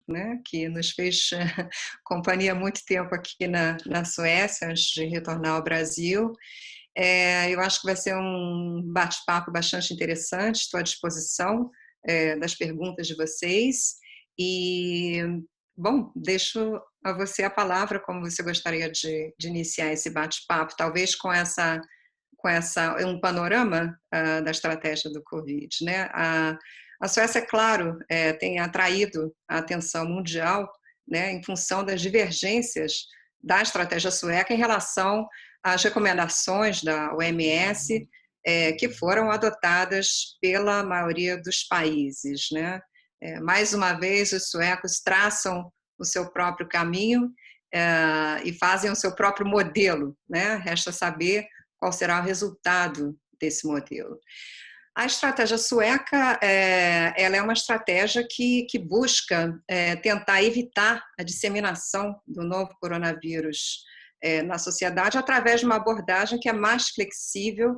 né, que nos fez companhia há muito tempo aqui na Suécia, antes de retornar ao Brasil. Eu acho que vai ser um bate-papo bastante interessante, estou à disposição das perguntas de vocês. E, bom, deixo a você a palavra, como você gostaria de iniciar esse bate-papo, talvez com um panorama da estratégia do Covid, né? A Suécia, é claro, tem atraído a atenção mundial, né, em função das divergências da estratégia sueca em relação às recomendações da OMS, que foram adotadas pela maioria dos países, né? Mais uma vez, os suecos traçam o seu próprio caminho e fazem o seu próprio modelo, né? Resta saber qual será o resultado desse modelo. A estratégia sueca ela é uma estratégia que busca tentar evitar a disseminação do novo coronavírus na sociedade através de uma abordagem que é mais flexível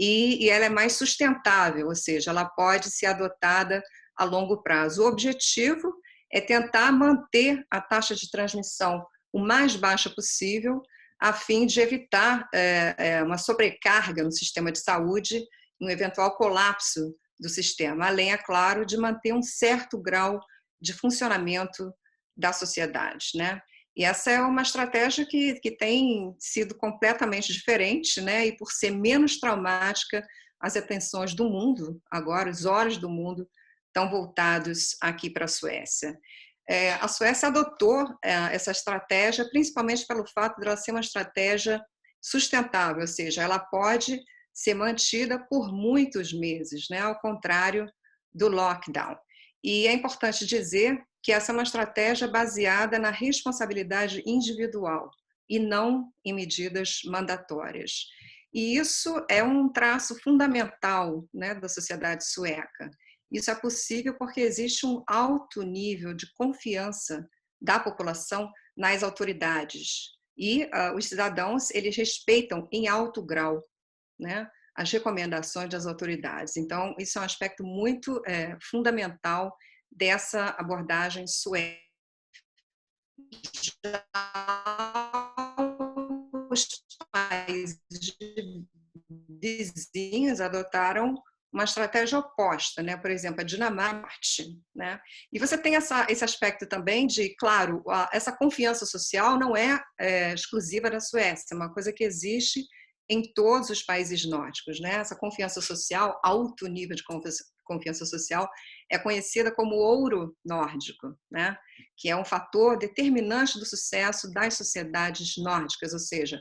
e ela é mais sustentável, ou seja, ela pode ser adotada a longo prazo. O objetivo é tentar manter a taxa de transmissão o mais baixa possível, a fim de evitar uma sobrecarga no sistema de saúde, um eventual colapso do sistema, além, é claro, de manter um certo grau de funcionamento da sociedade, né? E essa é uma estratégia que tem sido completamente diferente, né? E por ser menos traumática, as atenções do mundo, agora, os olhos do mundo, estão voltados aqui para a Suécia. A Suécia adotou essa estratégia principalmente pelo fato de ela ser uma estratégia sustentável, ou seja, ela pode ser mantida por muitos meses, né? Ao contrário do lockdown. E é importante dizer que essa é uma estratégia baseada na responsabilidade individual e não em medidas mandatórias. E isso é um traço fundamental, né, da sociedade sueca. Isso é possível porque existe um alto nível de confiança da população nas autoridades. E os cidadãos, eles respeitam em alto grau, né, as recomendações das autoridades. Então, isso é um aspecto muito fundamental dessa abordagem sueca. Os países vizinhos adotaram uma estratégia oposta, né? Por exemplo, a Dinamarca, né? E você tem esse aspecto também de, claro, essa confiança social não é exclusiva da Suécia, é uma coisa que existe em todos os países nórdicos, né? Essa confiança social, alto nível de confiança social, é conhecida como ouro nórdico, né? Que é um fator determinante do sucesso das sociedades nórdicas, ou seja,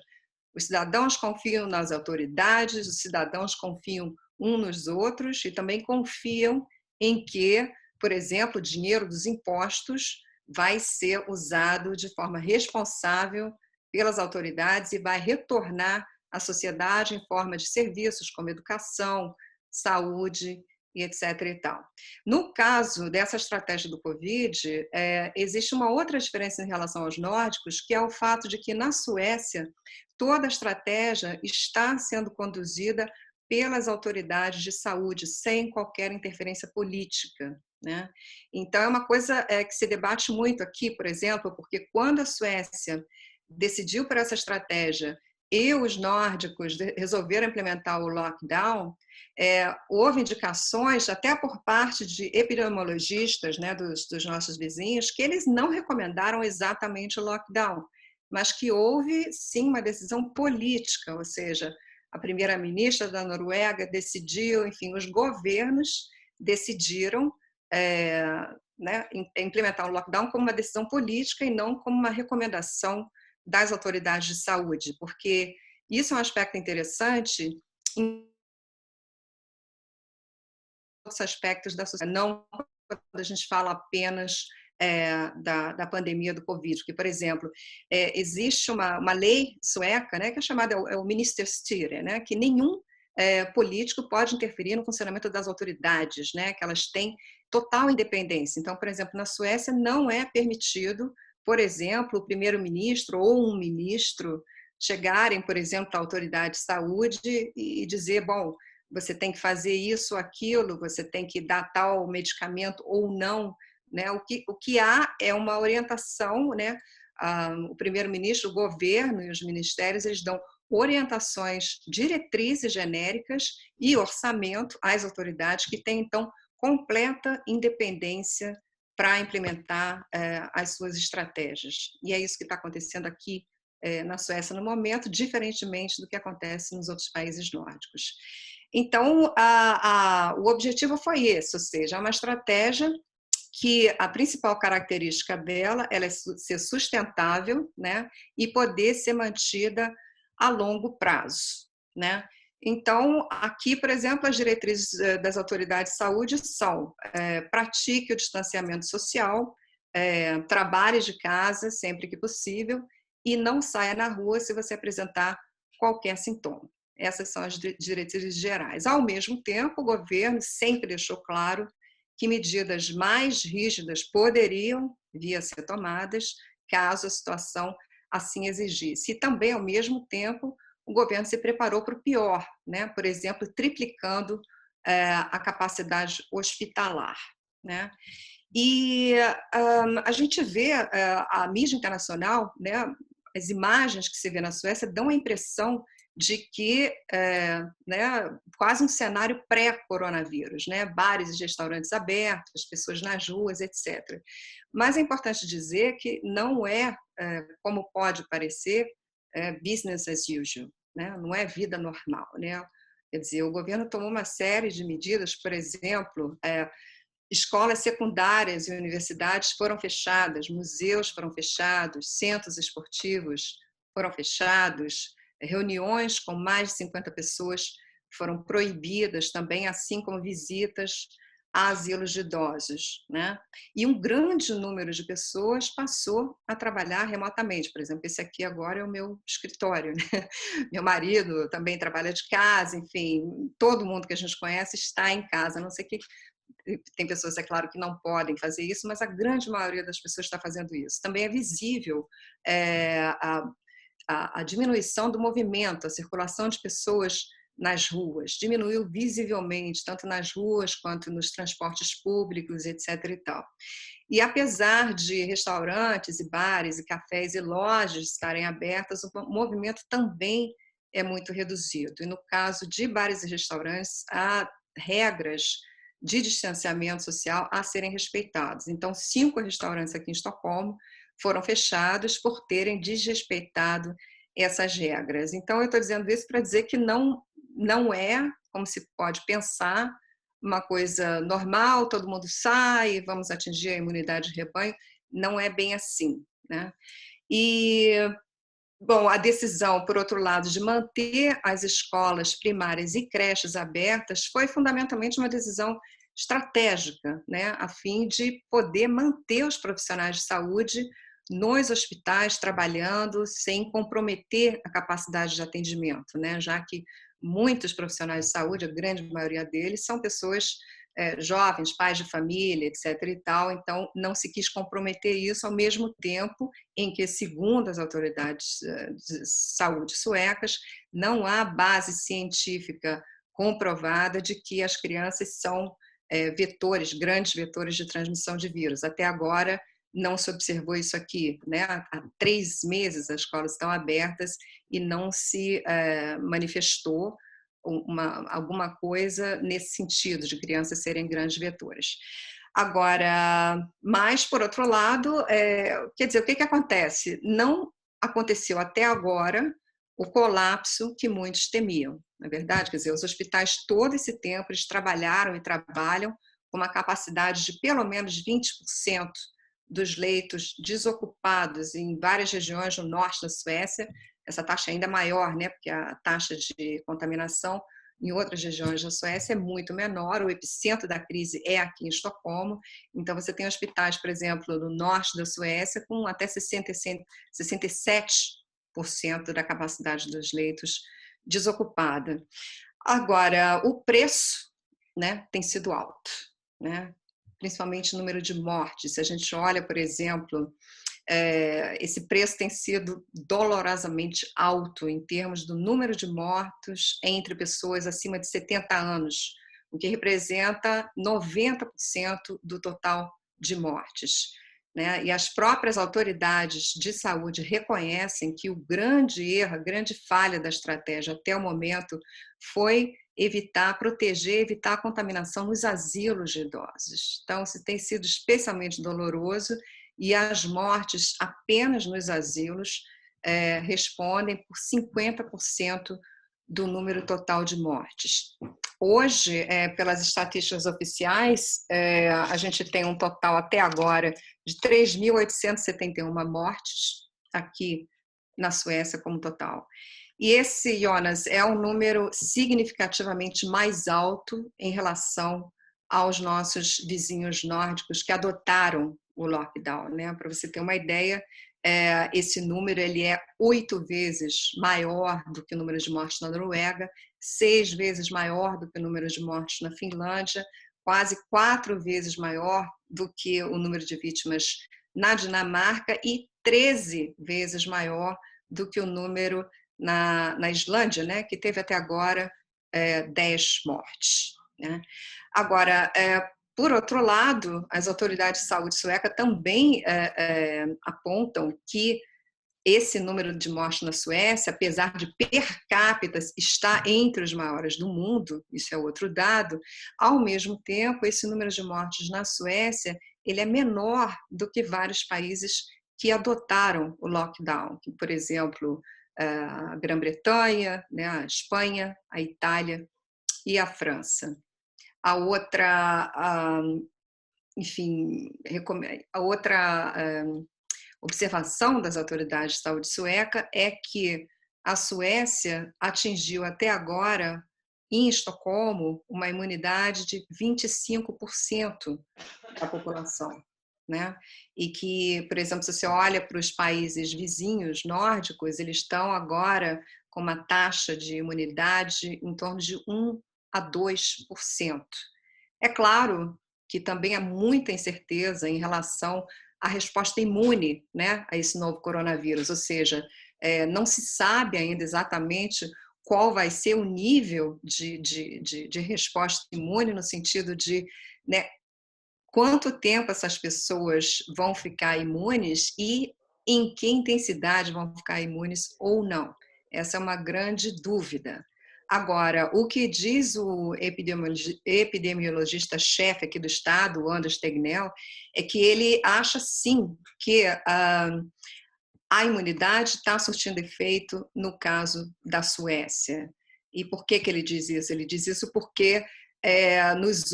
os cidadãos confiam nas autoridades, os cidadãos confiam uns nos outros e também confiam em que, por exemplo, o dinheiro dos impostos vai ser usado de forma responsável pelas autoridades e vai retornar à sociedade em forma de serviços como educação, saúde e etc. e tal. No caso dessa estratégia do Covid, existe uma outra diferença em relação aos nórdicos, que é o fato de que na Suécia toda a estratégia está sendo conduzida pelas autoridades de saúde, sem qualquer interferência política, né? Então, é uma coisa que se debate muito aqui, por exemplo, porque quando a Suécia decidiu por essa estratégia e os nórdicos resolveram implementar o lockdown, houve indicações, até por parte de epidemiologistas, né, dos nossos vizinhos, que eles não recomendaram exatamente o lockdown, mas que houve, sim, uma decisão política, ou seja, a primeira-ministra da Noruega decidiu, enfim, os governos decidiram né, implementar o lockdown como uma decisão política e não como uma recomendação das autoridades de saúde, porque isso é um aspecto interessante em outros aspectos da sociedade, não quando a gente fala apenas da pandemia do Covid, porque, por exemplo, existe uma lei sueca, né, que é chamada o Ministerstyre, né, que nenhum político pode interferir no funcionamento das autoridades, né, que elas têm total independência. Então, por exemplo, na Suécia não é permitido, por exemplo, o primeiro-ministro ou um ministro chegarem, por exemplo, à autoridade de saúde e dizer, bom, você tem que fazer isso, aquilo, você tem que dar tal medicamento ou não, né? O que há é uma orientação, né? O primeiro-ministro, o governo e os ministérios, eles dão orientações, diretrizes genéricas e orçamento às autoridades que têm, então, completa independência para implementar as suas estratégias. E é isso que está acontecendo aqui na Suécia no momento, diferentemente do que acontece nos outros países nórdicos. Então, o objetivo foi esse, ou seja, uma estratégia que a principal característica dela é ser sustentável, né, e poder ser mantida a longo prazo, né? Então, aqui, por exemplo, as diretrizes das autoridades de saúde são pratique o distanciamento social, trabalhe de casa sempre que possível e não saia na rua se você apresentar qualquer sintoma. Essas são as diretrizes gerais. Ao mesmo tempo, o governo sempre deixou claro que medidas mais rígidas poderiam vir a ser tomadas caso a situação assim exigisse. E também, ao mesmo tempo, o governo se preparou para o pior, né? Por exemplo, triplicando a capacidade hospitalar, né? E a gente vê a mídia internacional, né? As imagens que se vê na Suécia dão a impressão de que né, quase um cenário pré-coronavírus, né? Bares e restaurantes abertos, pessoas nas ruas, etc. Mas é importante dizer que não é, como pode parecer, business as usual, né? Não é vida normal, né? Quer dizer, o governo tomou uma série de medidas, por exemplo, escolas secundárias e universidades foram fechadas, museus foram fechados, centros esportivos foram fechados, reuniões com mais de 50 pessoas foram proibidas também, assim como visitas a asilos de idosos, né? E um grande número de pessoas passou a trabalhar remotamente. Por exemplo, esse aqui agora é o meu escritório, né? Meu marido também trabalha de casa, enfim, todo mundo que a gente conhece está em casa, a não ser que tem pessoas, é claro, que não podem fazer isso, mas a grande maioria das pessoas está fazendo isso. Também é visível a diminuição do movimento, a circulação de pessoas nas ruas, diminuiu visivelmente, tanto nas ruas quanto nos transportes públicos, etc. e tal. E apesar de restaurantes e bares e cafés e lojas estarem abertas, o movimento também é muito reduzido. E no caso de bares e restaurantes, há regras de distanciamento social a serem respeitados. Então, 5 restaurantes aqui em Estocolmo foram fechados por terem desrespeitado essas regras. Então, eu estou dizendo isso para dizer que não é, como se pode pensar, uma coisa normal, todo mundo sai, vamos atingir a imunidade de rebanho. Não é bem assim, né? E, bom, a decisão, por outro lado, de manter as escolas primárias e creches abertas foi fundamentalmente uma decisão estratégica, né, a fim de poder manter os profissionais de saúde nos hospitais trabalhando sem comprometer a capacidade de atendimento, né, já que muitos profissionais de saúde, a grande maioria deles, são pessoas jovens, pais de família, etc. e tal, então não se quis comprometer isso ao mesmo tempo em que, segundo as autoridades de saúde suecas, não há base científica comprovada de que as crianças são vetores, grandes vetores de transmissão de vírus. Até agora não se observou isso aqui, né? Há 3 meses as escolas estão abertas e não se manifestou alguma coisa nesse sentido, de crianças serem grandes vetores. Agora, mas, por outro lado, quer dizer, o que acontece? Não aconteceu até agora o colapso que muitos temiam, não é verdade? Quer dizer, os hospitais todo esse tempo eles trabalharam e trabalham com uma capacidade de pelo menos 20% dos leitos desocupados em várias regiões do norte da Suécia. Essa taxa é ainda maior, né? Porque a taxa de contaminação em outras regiões da Suécia é muito menor, o epicentro da crise é aqui em Estocolmo, então você tem hospitais, por exemplo, no norte da Suécia, com até 67% da capacidade dos leitos desocupada. Agora, o preço, né, tem sido alto, né? Principalmente o número de mortes. Se a gente olha, por exemplo, esse preço tem sido dolorosamente alto em termos do número de mortos entre pessoas acima de 70 anos, o que representa 90% do total de mortes, né? E as próprias autoridades de saúde reconhecem que o grande erro, a grande falha da estratégia até o momento foi evitar a contaminação nos asilos de idosos. Então, isso tem sido especialmente doloroso e as mortes apenas nos asilos respondem por 50% do número total de mortes. Hoje, pelas estatísticas oficiais, a gente tem um total até agora de 3.871 mortes aqui na Suécia como total. E esse, Jonas, é um número significativamente mais alto em relação aos nossos vizinhos nórdicos que adotaram o lockdown, né? Para você ter uma ideia, esse número ele é 8 vezes maior do que o número de mortes na Noruega, 6 vezes maior do que o número de mortes na Finlândia, quase 4 vezes maior do que o número de vítimas na Dinamarca e 13 vezes maior do que o número na Islândia, né, que teve até agora 10 mortes. Né? Agora, por outro lado, as autoridades de saúde sueca também apontam que esse número de mortes na Suécia, apesar de per capita estar entre os maiores do mundo, isso é outro dado, ao mesmo tempo, esse número de mortes na Suécia ele é menor do que vários países que adotaram o lockdown, por exemplo, a Grã-Bretanha, né, a Espanha, a Itália e a França. A outra, enfim, a outra observação das autoridades de saúde sueca é que a Suécia atingiu até agora, em Estocolmo, uma imunidade de 25% da população. Né? E que, por exemplo, se você olha para os países vizinhos nórdicos, eles estão agora com uma taxa de imunidade em torno de 1 a 2%. É claro que também há muita incerteza em relação à resposta imune, né, a esse novo coronavírus, ou seja, não se sabe ainda exatamente qual vai ser o nível de resposta imune, no sentido de, né, quanto tempo essas pessoas vão ficar imunes e em que intensidade vão ficar imunes ou não. Essa é uma grande dúvida. Agora, o que diz o epidemiologista-chefe aqui do estado, o Anders Tegnell, é que ele acha sim que a imunidade está surtindo efeito no caso da Suécia. E por que ele diz isso? Ele diz isso porque nas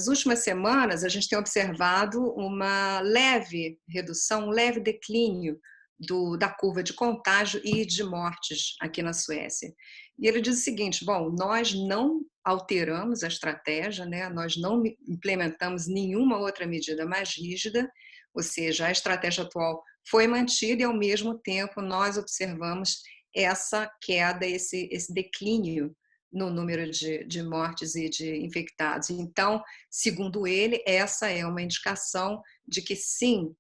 últimas semanas a gente tem observado uma leve redução, um leve declínio da curva de contágio e de mortes aqui na Suécia. E ele diz o seguinte: bom, nós não alteramos a estratégia, né? Nós não implementamos nenhuma outra medida mais rígida, ou seja, a estratégia atual foi mantida e, ao mesmo tempo, nós observamos essa queda, esse declínio no número de mortes e de infectados. Então, segundo ele, essa é uma indicação de que, sim,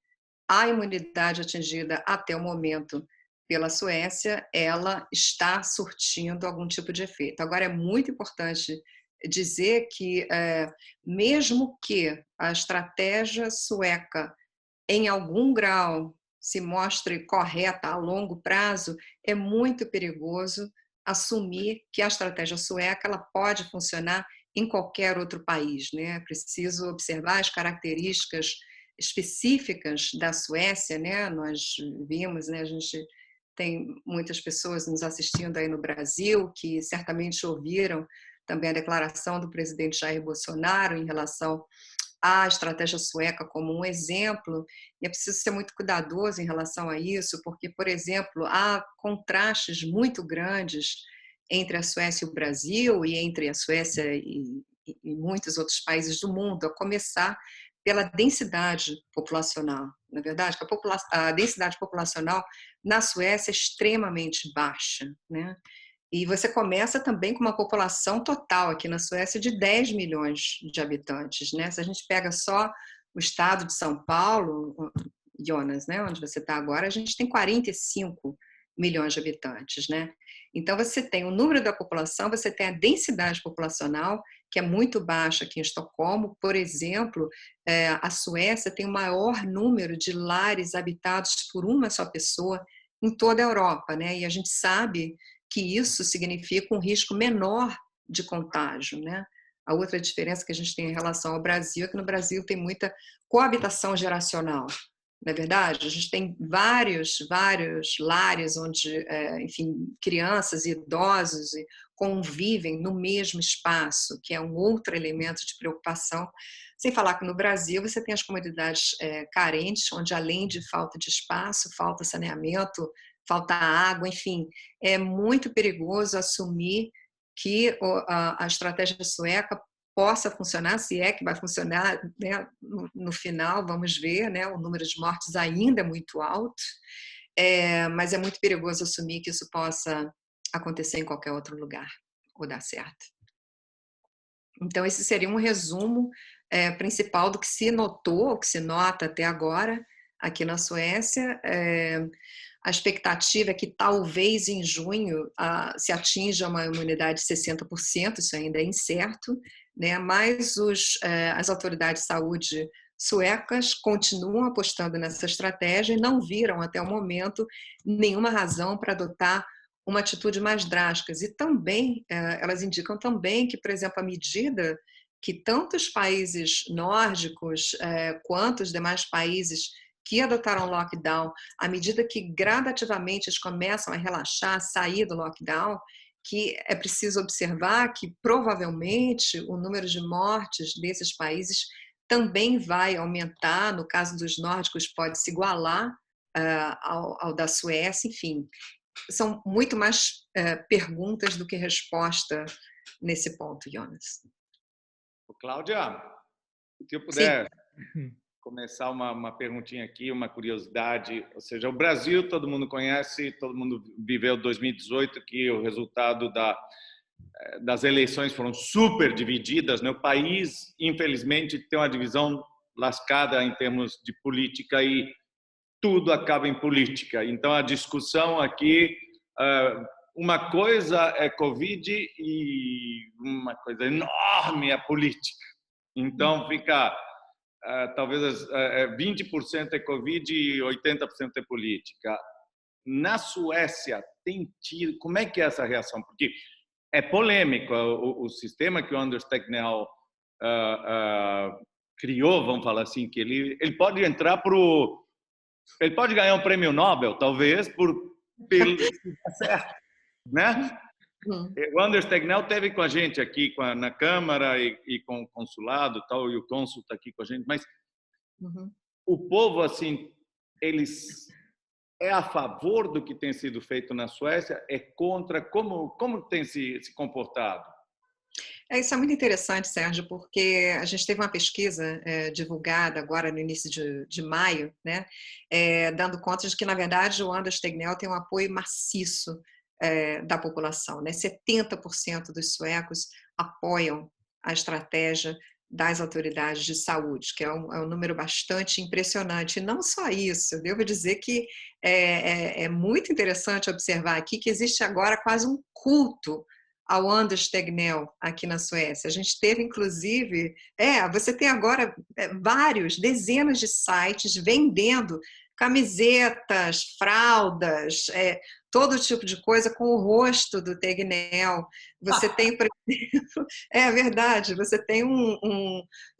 a imunidade atingida até o momento pela Suécia, ela está surtindo algum tipo de efeito. Agora, é muito importante dizer que, mesmo que a estratégia sueca, em algum grau, se mostre correta a longo prazo, é muito perigoso assumir que a estratégia sueca ela pode funcionar em qualquer outro país, né? É preciso observar as características específicas da Suécia, né? Nós vimos, né? A gente tem muitas pessoas nos assistindo aí no Brasil que certamente ouviram também a declaração do presidente Jair Bolsonaro em relação a estratégia sueca como um exemplo, e é preciso ser muito cuidadoso em relação a isso, porque, por exemplo, há contrastes muito grandes entre a Suécia e o Brasil, e entre a Suécia e muitos outros países do mundo, a começar pela densidade populacional. Na verdade, a densidade populacional na Suécia é extremamente baixa, né? E você começa também com uma população total aqui na Suécia de 10 milhões de habitantes, né? Se a gente pega só o estado de São Paulo, Jonas, né, onde você está agora, a gente tem 45 milhões de habitantes, né? Então você tem o número da população, você tem a densidade populacional que é muito baixa aqui em Estocolmo. Por exemplo, a Suécia tem o maior número de lares habitados por uma só pessoa em toda a Europa, né? E a gente sabe que isso significa um risco menor de contágio, né? A outra diferença que a gente tem em relação ao Brasil é que no Brasil tem muita coabitação geracional. Não é verdade? A gente tem vários lares onde, enfim, crianças e idosos convivem no mesmo espaço, que é um outro elemento de preocupação. Sem falar que no Brasil você tem as comunidades carentes, onde além de falta de espaço, falta saneamento, falta água, enfim, é muito perigoso assumir que a estratégia sueca possa funcionar, se é que vai funcionar, né? No final, vamos ver, né? O número de mortes ainda é muito alto, mas é muito perigoso assumir que isso possa acontecer em qualquer outro lugar, ou dar certo. Então, esse seria um resumo principal do que se notou, que se nota até agora aqui na Suécia. A expectativa é que talvez em junho se atinja uma imunidade de 60%, isso ainda é incerto, né? Mas as autoridades de saúde suecas continuam apostando nessa estratégia e não viram até o momento nenhuma razão para adotar uma atitude mais drástica. E também, elas indicam também que, por exemplo, a medida que tanto os países nórdicos quanto os demais países que adotaram lockdown, à medida que gradativamente eles começam a relaxar, a sair do lockdown, que é preciso observar que provavelmente o número de mortes desses países também vai aumentar. No caso dos nórdicos, pode se igualar ao da Suécia, enfim. São muito mais perguntas do que resposta nesse ponto, Jonas. Cláudia, se eu Sim. puder começar uma perguntinha aqui, uma curiosidade. Ou seja, o Brasil todo mundo conhece, todo mundo viveu 2018, que o resultado das eleições foram super divididas, né? O país, infelizmente, tem uma divisão lascada em termos de política e tudo acaba em política. Então, a discussão aqui, uma coisa é Covid e uma coisa enorme é política. Então, fica talvez 20% é Covid e 80% é política. Na Suécia, tem tido... Como é que é essa reação? Porque é polêmico. O sistema que o Anders Tegnell criou, vamos falar assim, que ele pode entrar para o... Ele pode ganhar um prêmio Nobel, talvez, pelo certo, né? O Anders Tegnell esteve com a gente aqui na Câmara e com o consulado, tal, e o cônsul está aqui com a gente, mas o povo, assim, eles é a favor do que tem sido feito na Suécia, é contra? Como tem se comportado? Isso é muito interessante, Sérgio, porque a gente teve uma pesquisa divulgada agora no início de maio, né, dando conta de que, na verdade, o Anders Tegnell tem um apoio maciço da população, né? 70% dos suecos apoiam a estratégia das autoridades de saúde, que é um número bastante impressionante. E não só isso, eu devo dizer que é muito interessante observar aqui que existe agora quase um culto ao Anders Tegnell aqui na Suécia. A gente teve, inclusive, você tem agora dezenas de sites vendendo camisetas, fraudas, todo tipo de coisa com o rosto do Tegnell. Você tem, por exemplo, é verdade, você tem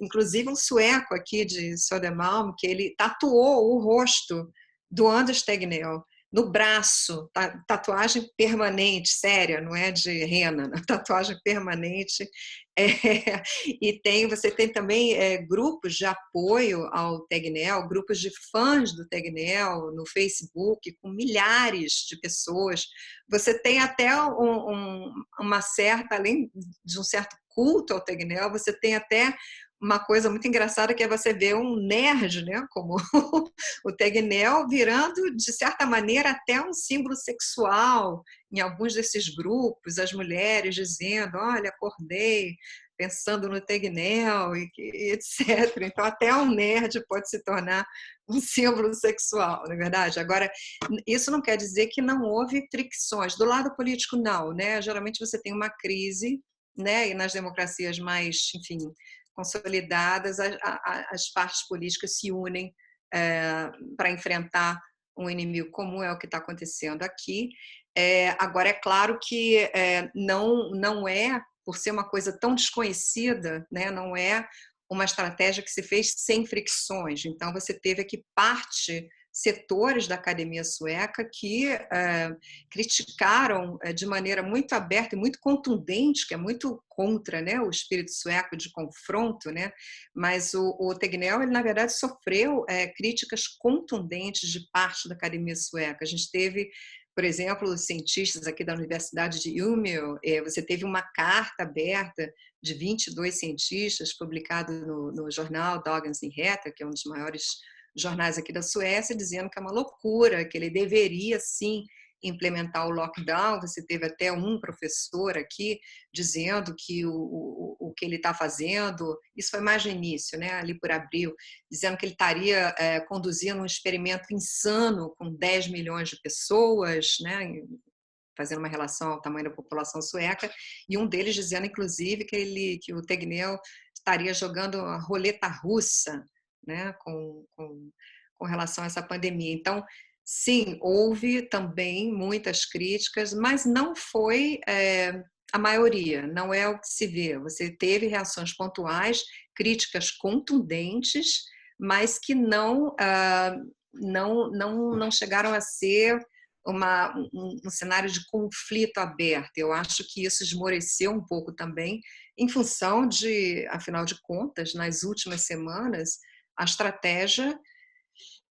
inclusive um sueco aqui de Södermalm, que ele tatuou o rosto do Anders Tegnell no braço, tatuagem permanente, séria, não é de rena, tatuagem permanente. E você tem também grupos de apoio ao Tegnell, grupos de fãs do Tegnell no Facebook, com milhares de pessoas. Você tem até uma certa, além de um certo culto ao Tegnell, você tem até uma coisa muito engraçada que é você ver um nerd, né, como o Tegnell, virando, de certa maneira, até um símbolo sexual em alguns desses grupos, as mulheres dizendo, olha, acordei pensando no Tegnell e etc. Então, até um nerd pode se tornar um símbolo sexual, não é verdade? Agora, isso não quer dizer que não houve fricções. Do lado político, não, né? Geralmente você tem uma crise né, e nas democracias mais, enfim, consolidadas, as partes políticas se unem para enfrentar um inimigo comum, é o que está acontecendo aqui. Agora, é claro que não é, por ser uma coisa tão desconhecida, né, não é uma estratégia que se fez sem fricções. Então, você teve aqui setores da academia sueca que criticaram de maneira muito aberta e muito contundente, que é muito contra, né, o espírito sueco de confronto, né, mas o Tegnell, ele, na verdade, sofreu críticas contundentes de parte da academia sueca. A gente teve, por exemplo, os cientistas aqui da Universidade de Umeå, você teve uma carta aberta de 22 cientistas, publicado no jornal Dagens Nyheter, que é um dos maiores jornais aqui da Suécia, dizendo que é uma loucura, que ele deveria, sim, implementar o lockdown. Você teve até um professor aqui dizendo que o que ele está fazendo, isso foi mais no início, né, ali por abril, dizendo que ele estaria conduzindo um experimento insano com 10 milhões de pessoas, né, fazendo uma relação ao tamanho da população sueca, e um deles dizendo, inclusive, que o Tegnell estaria jogando a roleta russa, né, com relação a essa pandemia. Então, sim, houve também muitas críticas, mas não foi a maioria, não é o que se vê. Você teve reações pontuais, críticas contundentes, mas que não chegaram a ser um cenário de conflito aberto. Eu acho que isso esmoreceu um pouco também, em função de, afinal de contas, nas últimas semanas, a estratégia,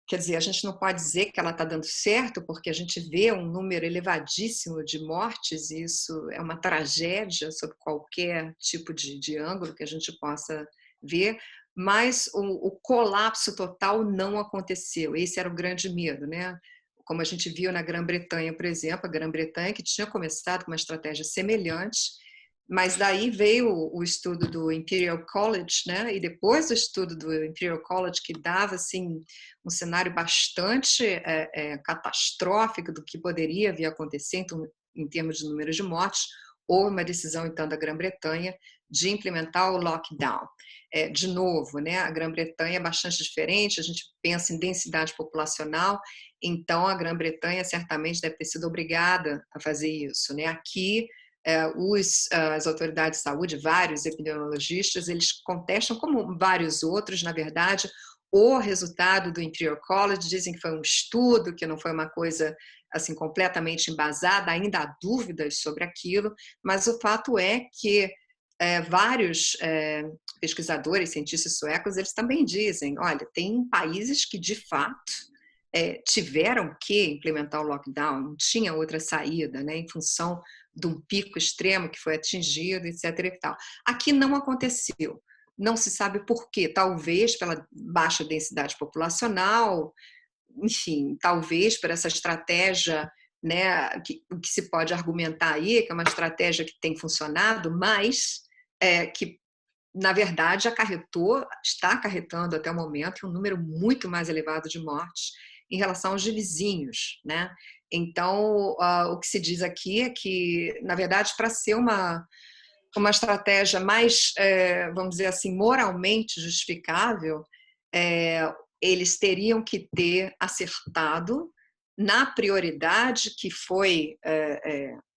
quer dizer, a gente não pode dizer que ela está dando certo, porque a gente vê um número elevadíssimo de mortes, e isso é uma tragédia sob qualquer tipo de ângulo que a gente possa ver, mas o colapso total não aconteceu. Esse era o grande medo, né? Como a gente viu na Grã-Bretanha, por exemplo, a Grã-Bretanha, que tinha começado com uma estratégia semelhante, mas daí veio o estudo do Imperial College, né? E depois do estudo do Imperial College, que dava assim um cenário bastante catastrófico do que poderia vir a acontecer em termos de número de mortes, houve uma decisão então da Grã-Bretanha de implementar o lockdown. De novo, né? A Grã-Bretanha é bastante diferente, a gente pensa em densidade populacional, então a Grã-Bretanha certamente deve ter sido obrigada a fazer isso, né? Aqui as autoridades de saúde, vários epidemiologistas, eles contestam, como vários outros, na verdade, o resultado do Imperial College, dizem que foi um estudo, que não foi uma coisa assim completamente embasada, ainda há dúvidas sobre aquilo, mas o fato é que vários pesquisadores, cientistas suecos, eles também dizem, olha, tem países que de fato tiveram que implementar o lockdown, não tinha outra saída, né, em função de um pico extremo que foi atingido, etc. E tal. Aqui não aconteceu. Não se sabe por quê. Talvez pela baixa densidade populacional, enfim, talvez por essa estratégia, né, que se pode argumentar aí, que é uma estratégia que tem funcionado, mas que, na verdade, está acarretando até o momento um número muito mais elevado de mortes em relação aos de vizinhos, né? Então, o que se diz aqui é que, na verdade, para ser uma estratégia mais, vamos dizer assim, moralmente justificável, eles teriam que ter acertado na prioridade que foi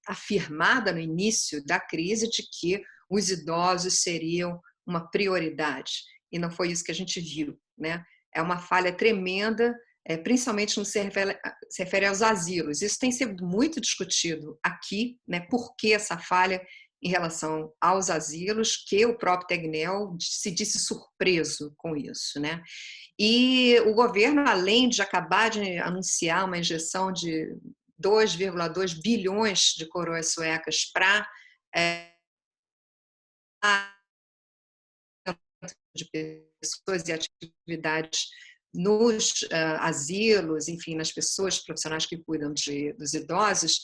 afirmada no início da crise, de que os idosos seriam uma prioridade. E não foi isso que a gente viu, né? É uma falha tremenda, principalmente no que se refere aos asilos. Isso tem sido muito discutido aqui, né? Por que essa falha em relação aos asilos, que o próprio Tegnell se disse surpreso com isso, né? E o governo, além de acabar de anunciar uma injeção de 2,2 bilhões de coroas suecas para de pessoas e atividades nos asilos, enfim, nas pessoas profissionais que cuidam dos idosos,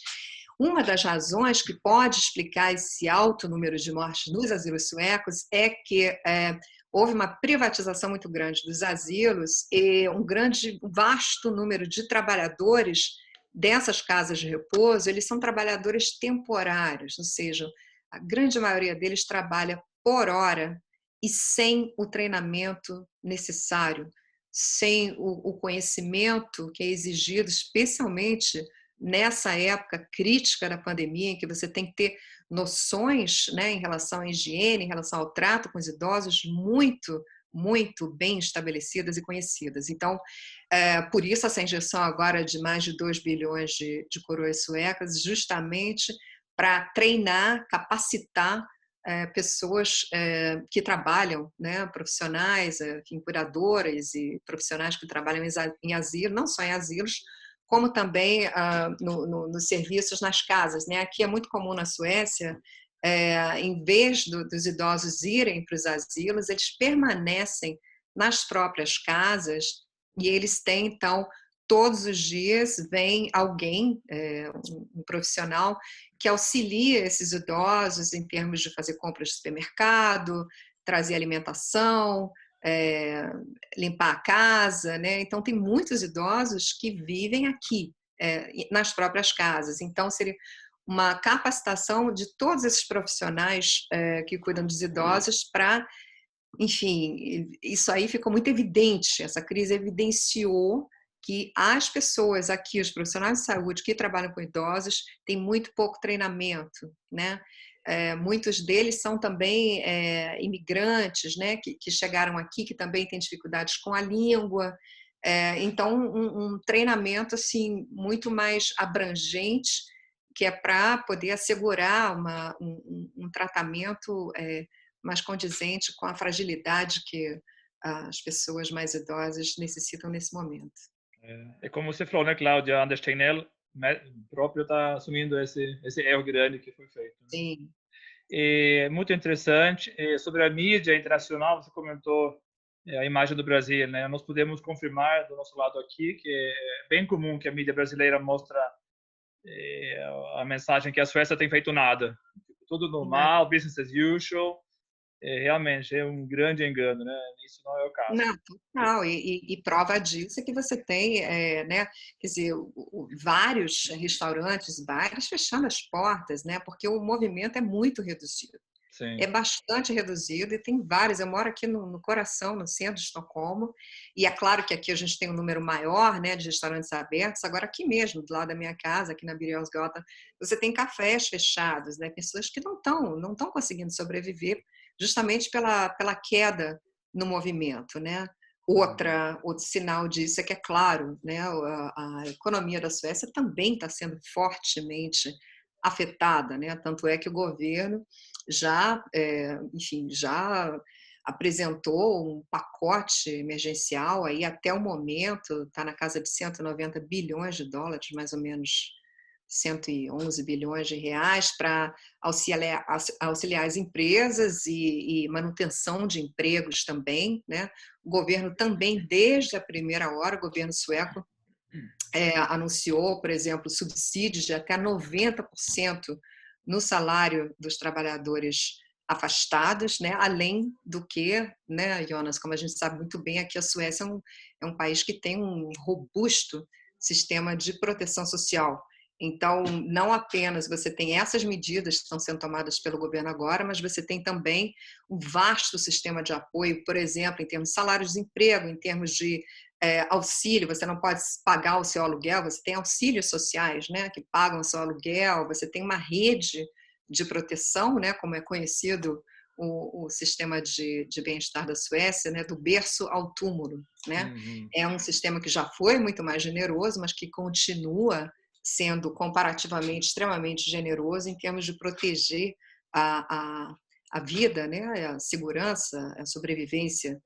uma das razões que pode explicar esse alto número de mortes nos asilos suecos é que houve uma privatização muito grande dos asilos e um vasto número de trabalhadores dessas casas de repouso, eles são trabalhadores temporários, ou seja, a grande maioria deles trabalha por hora e sem o treinamento necessário, sem o conhecimento que é exigido, especialmente nessa época crítica da pandemia, em que você tem que ter noções, né, em relação à higiene, em relação ao trato com os idosos, muito bem estabelecidas e conhecidas. Então, por isso essa injeção agora de mais de 2 bilhões de coroas suecas, justamente para treinar, capacitar pessoas que trabalham, né, profissionais, enfim, curadoras e profissionais que trabalham em asilo, não só em asilos, como também nos serviços nas casas, né? Aqui é muito comum na Suécia, em vez dos idosos irem para os asilos, eles permanecem nas próprias casas e eles têm, então, todos os dias vem alguém, um profissional, que auxilia esses idosos em termos de fazer compras de supermercado, trazer alimentação, limpar a casa, né? Então, tem muitos idosos que vivem aqui, nas próprias casas. Então, seria uma capacitação de todos esses profissionais que cuidam dos idosos para, enfim, isso aí ficou muito evidente, essa crise evidenciou que as pessoas aqui, os profissionais de saúde que trabalham com idosos, têm muito pouco treinamento, né? Muitos deles são também imigrantes, né, que chegaram aqui, que também têm dificuldades com a língua. Então, um treinamento assim muito mais abrangente, que é para poder assegurar um tratamento mais condizente com a fragilidade que as pessoas mais idosas necessitam nesse momento. É como você falou, né, Cláudia? Anders Tegnell próprio está assumindo esse erro grande que foi feito. Né? Sim. Muito interessante. Sobre a mídia internacional, você comentou a imagem do Brasil, né? Nós podemos confirmar do nosso lado aqui que é bem comum que a mídia brasileira mostra a mensagem que a Suécia tem feito nada. Tudo normal, business as usual. Realmente é um grande engano, né? Isso não é o caso. Não, total. E prova disso é que você tem, né, quer dizer, vários restaurantes, bares fechando as portas, né? Porque o movimento é muito reduzido. Sim. É bastante reduzido e tem vários. Eu moro aqui no coração, no centro de Estocolmo, e é claro que aqui a gente tem um número maior, né, de restaurantes abertos. Agora aqui mesmo, do lado da minha casa, aqui na Birgelsgatan, você tem cafés fechados, né, pessoas que não estão conseguindo sobreviver justamente pela queda no movimento, né? Outro sinal disso é que, é claro, né, a economia da Suécia também está sendo fortemente afetada, né? Tanto é que o governo já apresentou um pacote emergencial aí até o momento, está na casa de 190 bilhões de dólares, mais ou menos 111 bilhões de reais, para auxiliar as empresas e manutenção de empregos também, né? O governo também, desde a primeira hora, o governo sueco anunciou, por exemplo, subsídios de até 90% no salário dos trabalhadores afastados, né? Além do que, né, Jonas, como a gente sabe muito bem, aqui a Suécia é um país que tem um robusto sistema de proteção social. Então, não apenas você tem essas medidas que estão sendo tomadas pelo governo agora, mas você tem também um vasto sistema de apoio, por exemplo, em termos de salário de desemprego, em termos de auxílio, você não pode pagar o seu aluguel, você tem auxílios sociais, né, que pagam o seu aluguel, você tem uma rede de proteção, né, como é conhecido o sistema de bem-estar da Suécia, né, do berço ao túmulo, né? Uhum. É um sistema que já foi muito mais generoso, mas que continua sendo comparativamente extremamente generoso em termos de proteger a vida, né, a segurança, a sobrevivência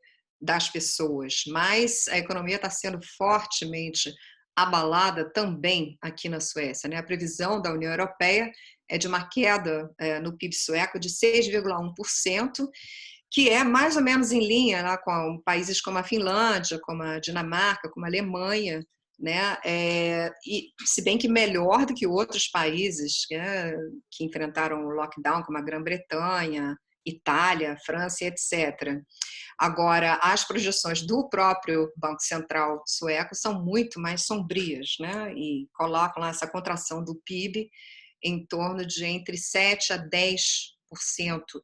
das pessoas. Mas a economia está sendo fortemente abalada também aqui na Suécia, né? A previsão da União Europeia é de uma queda no PIB sueco de 6,1%, que é mais ou menos em linha lá com países como a Finlândia, como a Dinamarca, como a Alemanha, né? E se bem que melhor do que outros países, né, que enfrentaram o lockdown, como a Grã-Bretanha, Itália, França, etc. Agora, as projeções do próprio Banco Central sueco são muito mais sombrias, né? E colocam lá essa contração do PIB em torno de entre 7% a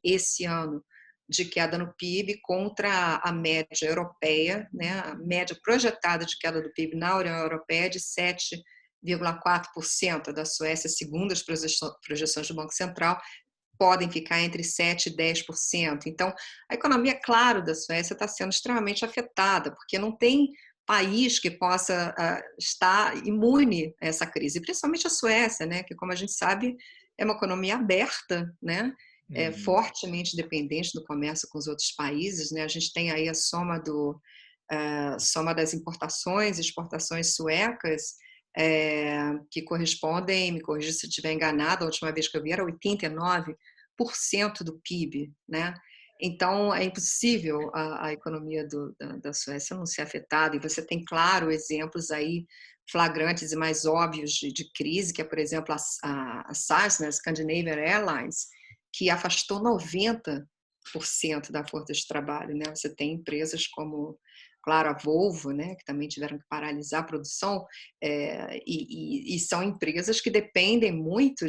esse ano de queda no PIB contra a média europeia, né? A média projetada de queda do PIB na União Europeia é de 7,4%, da Suécia, segundo as projeções do Banco Central, podem ficar entre 7% e 10%. Então, a economia, claro, da Suécia está sendo extremamente afetada, porque não tem país que possa estar imune a essa crise, principalmente a Suécia, né, que, como a gente sabe, é uma economia aberta, né, fortemente dependente do comércio com os outros países, né. A gente tem aí a soma das importações e exportações suecas, que correspondem, me corrija se eu estiver enganada, a última vez que eu vi era 89% do PIB, né? Então, é impossível a economia da Suécia não ser afetada, e você tem, claro, exemplos aí flagrantes e mais óbvios de crise, que é, por exemplo, a SAS, né, Scandinavian Airlines, que afastou 90% da força de trabalho, né? Você tem empresas como, claro, a Volvo, né, que também tiveram que paralisar a produção, e são empresas que dependem muito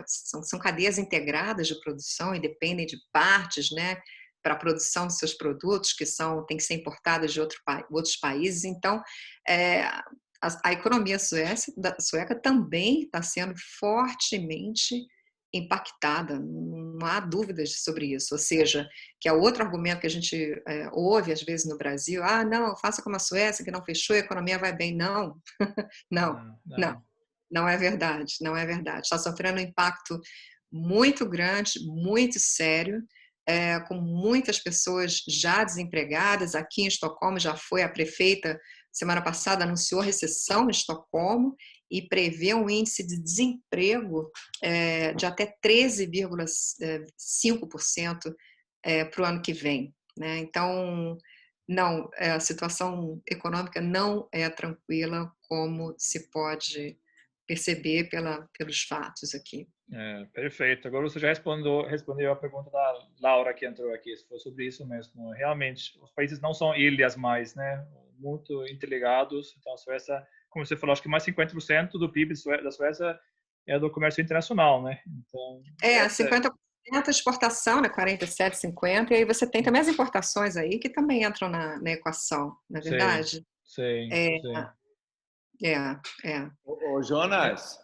são cadeias integradas de produção e dependem de partes, né, para a produção de seus produtos, que têm que ser importadas de outros países. Então, a economia sueca também está sendo fortemente impactada, não há dúvidas sobre isso. Ou seja, que é outro argumento que a gente ouve às vezes no Brasil: não, faça como a Suécia, que não fechou, a economia vai bem. Não, não é verdade, não é verdade. Está sofrendo um impacto muito grande, muito sério, com muitas pessoas já desempregadas. Aqui em Estocolmo já foi a prefeita, semana passada, anunciou recessão em Estocolmo e prevê um índice de desemprego de até 13,5% para o ano que vem, né? Então, não, a situação econômica não é tranquila, como se pode perceber pelos fatos aqui. Perfeito. Agora você já respondeu a pergunta da Laura que entrou aqui, se for sobre isso mesmo. Realmente, os países não são ilhas mais, né? Muito interligados. Então, a Suécia, como você falou, acho que mais 50% do PIB da Suécia é do comércio internacional, né? Então, 50% exportação, né? 47, 50%, e aí você tem também as importações aí que também entram na equação, não é verdade? Sim. Ô, Jonas,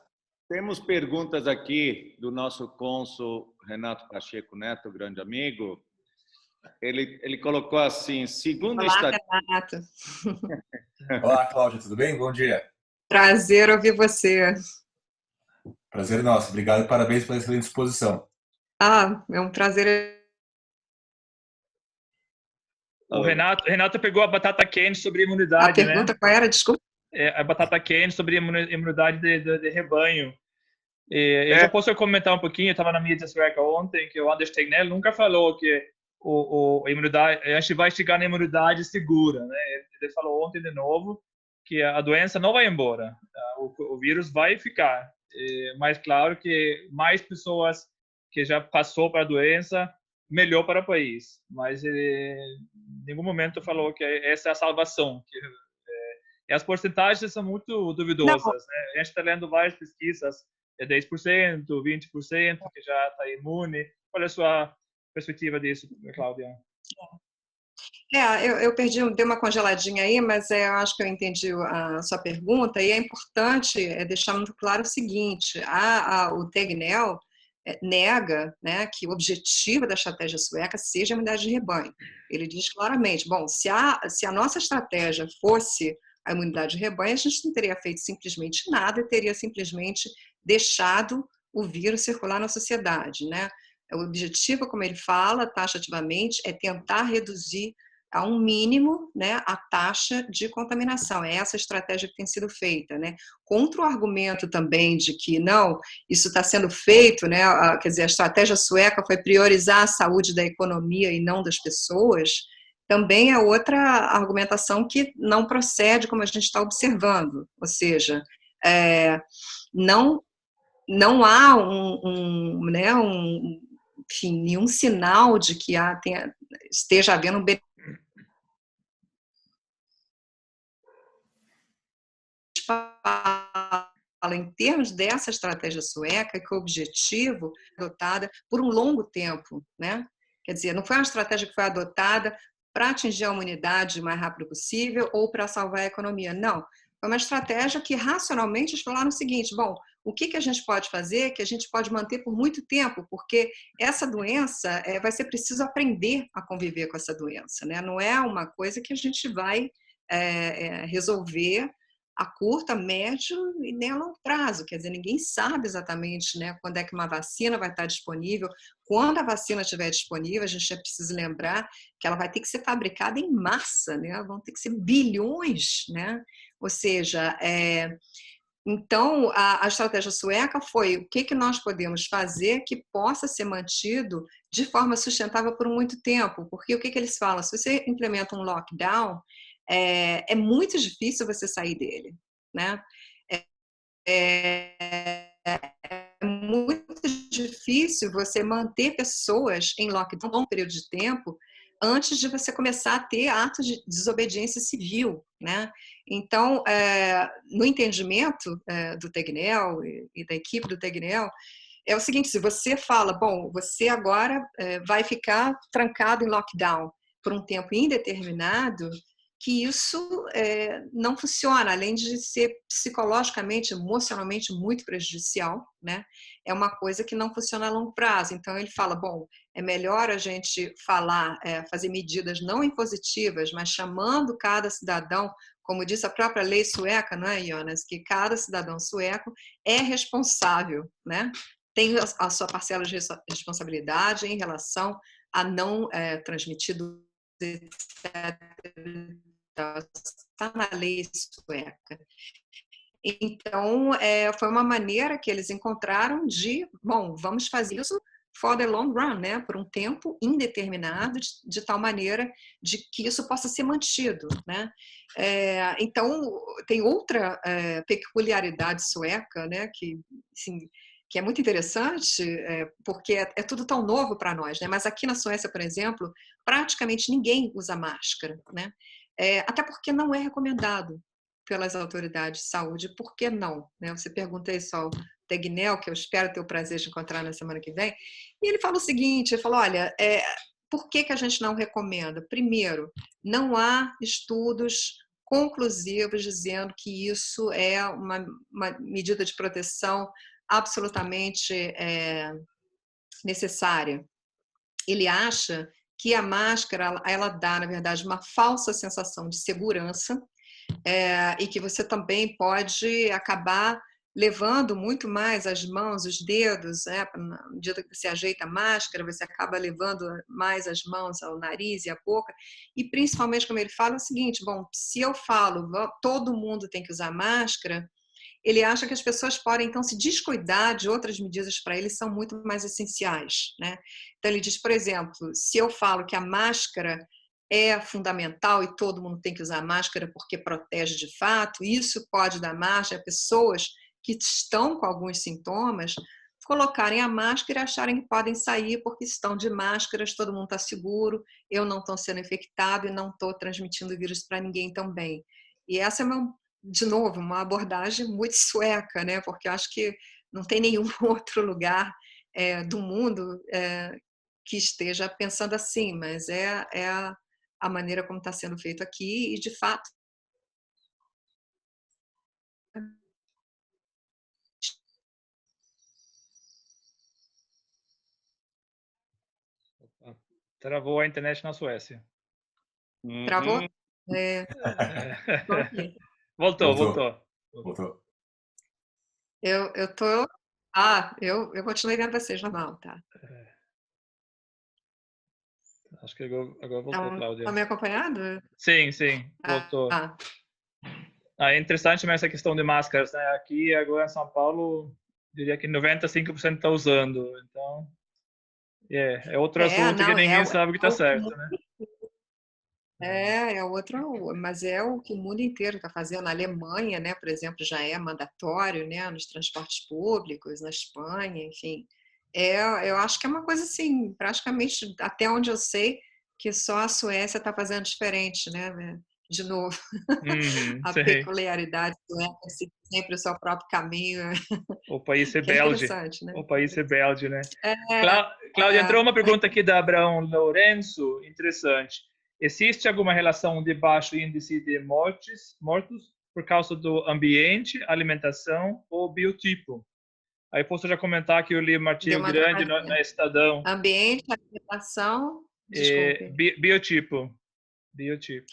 temos perguntas aqui do nosso cônsul Renato Pacheco Neto, grande amigo. Ele colocou assim: segundo Olá, Renato. Olá, Cláudia, tudo bem? Bom dia. Prazer ouvir você. Prazer nosso. Obrigado e parabéns pela excelente exposição. É um prazer. O Renato pegou a batata quente sobre imunidade, né? A pergunta qual era? Desculpa. A batata quente sobre imunidade de rebanho. Eu já posso comentar um pouquinho. Eu estava na mídia sueca ontem que o Anders Tegnell nunca falou que a imunidade, a gente vai chegar na imunidade segura, né? Ele falou ontem de novo que a doença não vai embora, o vírus vai ficar. Mas claro que mais pessoas que já passou para a doença, melhor para o país. Mas ele em nenhum momento falou que essa é a salvação. E as porcentagens são muito duvidosas, né? A gente está lendo várias pesquisas, 10%, 20%, que já está imune. Qual é a sua perspectiva disso, Cláudia? Eu dei uma congeladinha aí, mas eu acho que eu entendi a sua pergunta, e é importante deixar muito claro o seguinte: o Tegnell nega, né, que o objetivo da estratégia sueca seja a imunidade de rebanho. Ele diz claramente: bom, se a nossa estratégia fosse a imunidade de rebanho, a gente não teria feito simplesmente nada e teria simplesmente deixado o vírus circular na sociedade, né? O objetivo, como ele fala taxativamente, é tentar reduzir a um mínimo, né, a taxa de contaminação. É essa a estratégia que tem sido feita, né? Contra o argumento também de que não, isso está sendo feito, né? Quer dizer, a estratégia sueca foi priorizar a saúde da economia e não das pessoas. Também é outra argumentação que não procede, como a gente está observando. Ou seja, não há enfim, nenhum sinal de que esteja havendo um benefício em termos dessa estratégia sueca, que o objetivo é adotada por um longo tempo, né? Quer dizer, não foi uma estratégia que foi adotada para atingir a humanidade o mais rápido possível ou para salvar a economia. Não, foi uma estratégia que racionalmente eles falaram o seguinte: bom, o que a gente pode fazer que a gente pode manter por muito tempo, porque essa doença vai ser preciso aprender a conviver com essa doença, né? Não é uma coisa que a gente vai resolver a curto, a médio e nem a longo prazo. Quer dizer, ninguém sabe exatamente, né, quando é que uma vacina vai estar disponível. Quando a vacina estiver disponível, a gente já precisa lembrar que ela vai ter que ser fabricada em massa, né? Vão ter que ser bilhões, né? Ou seja, então a estratégia sueca foi o que nós podemos fazer que possa ser mantido de forma sustentável por muito tempo. Porque o que eles falam? Se você implementa um lockdown, é muito difícil você sair dele, né? É muito difícil você manter pessoas em lockdown por um período de tempo antes de você começar a ter atos de desobediência civil, né? Então, no entendimento do Tegnell e da equipe do Tegnell, é o seguinte: se você fala, bom, você agora vai ficar trancado em lockdown por um tempo indeterminado, que isso não funciona, além de ser psicologicamente, emocionalmente muito prejudicial, né? É uma coisa que não funciona a longo prazo. Então ele fala, bom, é melhor a gente falar, fazer medidas não impositivas, mas chamando cada cidadão, como diz a própria lei sueca, não é, Jonas, que cada cidadão sueco é responsável, né? Tem a sua parcela de responsabilidade em relação a não transmitir, está na lei sueca. Então, foi uma maneira que eles encontraram de, bom, vamos fazer isso for the long run, né? Por um tempo indeterminado, de tal maneira de que isso possa ser mantido, né? Então, tem outra peculiaridade sueca, né? Que, assim, que é muito interessante, porque é tudo tão novo para nós, né? Mas aqui na Suécia, por exemplo, praticamente ninguém usa máscara, né? Até porque não é recomendado pelas autoridades de saúde. Por que não? Você pergunta isso ao Tegnell, que eu espero ter o prazer de encontrar na semana que vem, e ele fala o seguinte, ele fala, olha, por que a gente não recomenda? Primeiro, não há estudos conclusivos dizendo que isso é uma medida de proteção absolutamente necessária. Ele acha que a máscara, ela dá, na verdade, uma falsa sensação de segurança, e que você também pode acabar levando muito mais as mãos, os dedos, né? Na medida que você ajeita a máscara, você acaba levando mais as mãos ao nariz e à boca, e principalmente, como ele fala, é o seguinte, bom, se eu falo, todo mundo tem que usar máscara, ele acha que as pessoas podem, então, se descuidar de outras medidas para eles são muito mais essenciais, né? Então, ele diz, por exemplo, se eu falo que a máscara é fundamental e todo mundo tem que usar máscara porque protege de fato, isso pode dar margem a pessoas que estão com alguns sintomas colocarem a máscara e acharem que podem sair porque estão de máscaras, todo mundo está seguro, eu não estou sendo infectado e não estou transmitindo o vírus para ninguém também. E essa é, de novo, uma abordagem muito sueca, né? Porque eu acho que não tem nenhum outro lugar do mundo que esteja pensando assim, mas é a maneira como está sendo feito aqui e, de fato, Travou a internet na Suécia. travou? Voltou. Eu tô... eu continuei vendo vocês normal, tá? Acho que agora voltou, Cláudia. Estão me acompanhando? Sim, voltou. É interessante mesmo essa questão de máscaras, né? Aqui, agora em São Paulo, diria que 95% está usando. Então, é outro assunto que ninguém sabe que está certo, né? É outro, mas é o que o mundo inteiro está fazendo. Na Alemanha, né, por exemplo, já é mandatório, né, nos transportes públicos, na Espanha, enfim. Eu acho que é uma coisa assim, praticamente, até onde eu sei, que só a Suécia está fazendo diferente, né? de novo, a sei. peculiaridade sueca é seguir sempre o seu próprio caminho, O país é que é belge. interessante, né? O país é belge, né? É, Cláudia, entrou uma é, pergunta aqui da Abraão Lourenço, interessante. Existe alguma relação de baixo índice de mortos por causa do ambiente, alimentação ou biotipo? Aí posso já comentar que eu li um deu artigo uma grande travadinha. na Estadão. Ambiente, alimentação, desculpe. Biotipo. Biotipo.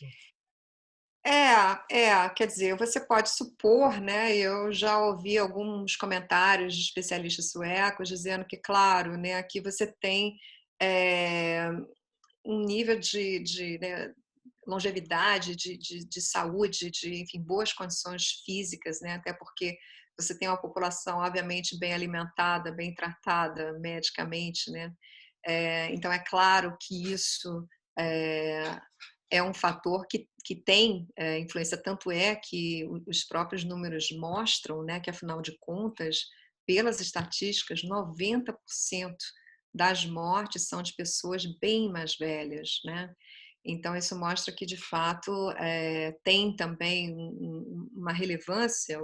Quer dizer, você pode supor, né? Eu já ouvi alguns comentários de especialistas suecos dizendo que, claro, né, aqui você tem é, um nível né, longevidade, de saúde, enfim, boas condições físicas, né? Até porque você tem uma população, obviamente, bem alimentada, bem tratada medicamente, né? Então, é claro que isso é, é um fator que tem influência, tanto é que os próprios números mostram, né, que, afinal de contas, pelas estatísticas, 90% das mortes são de pessoas bem mais velhas, né? Então, isso mostra que, de fato, tem também uma relevância,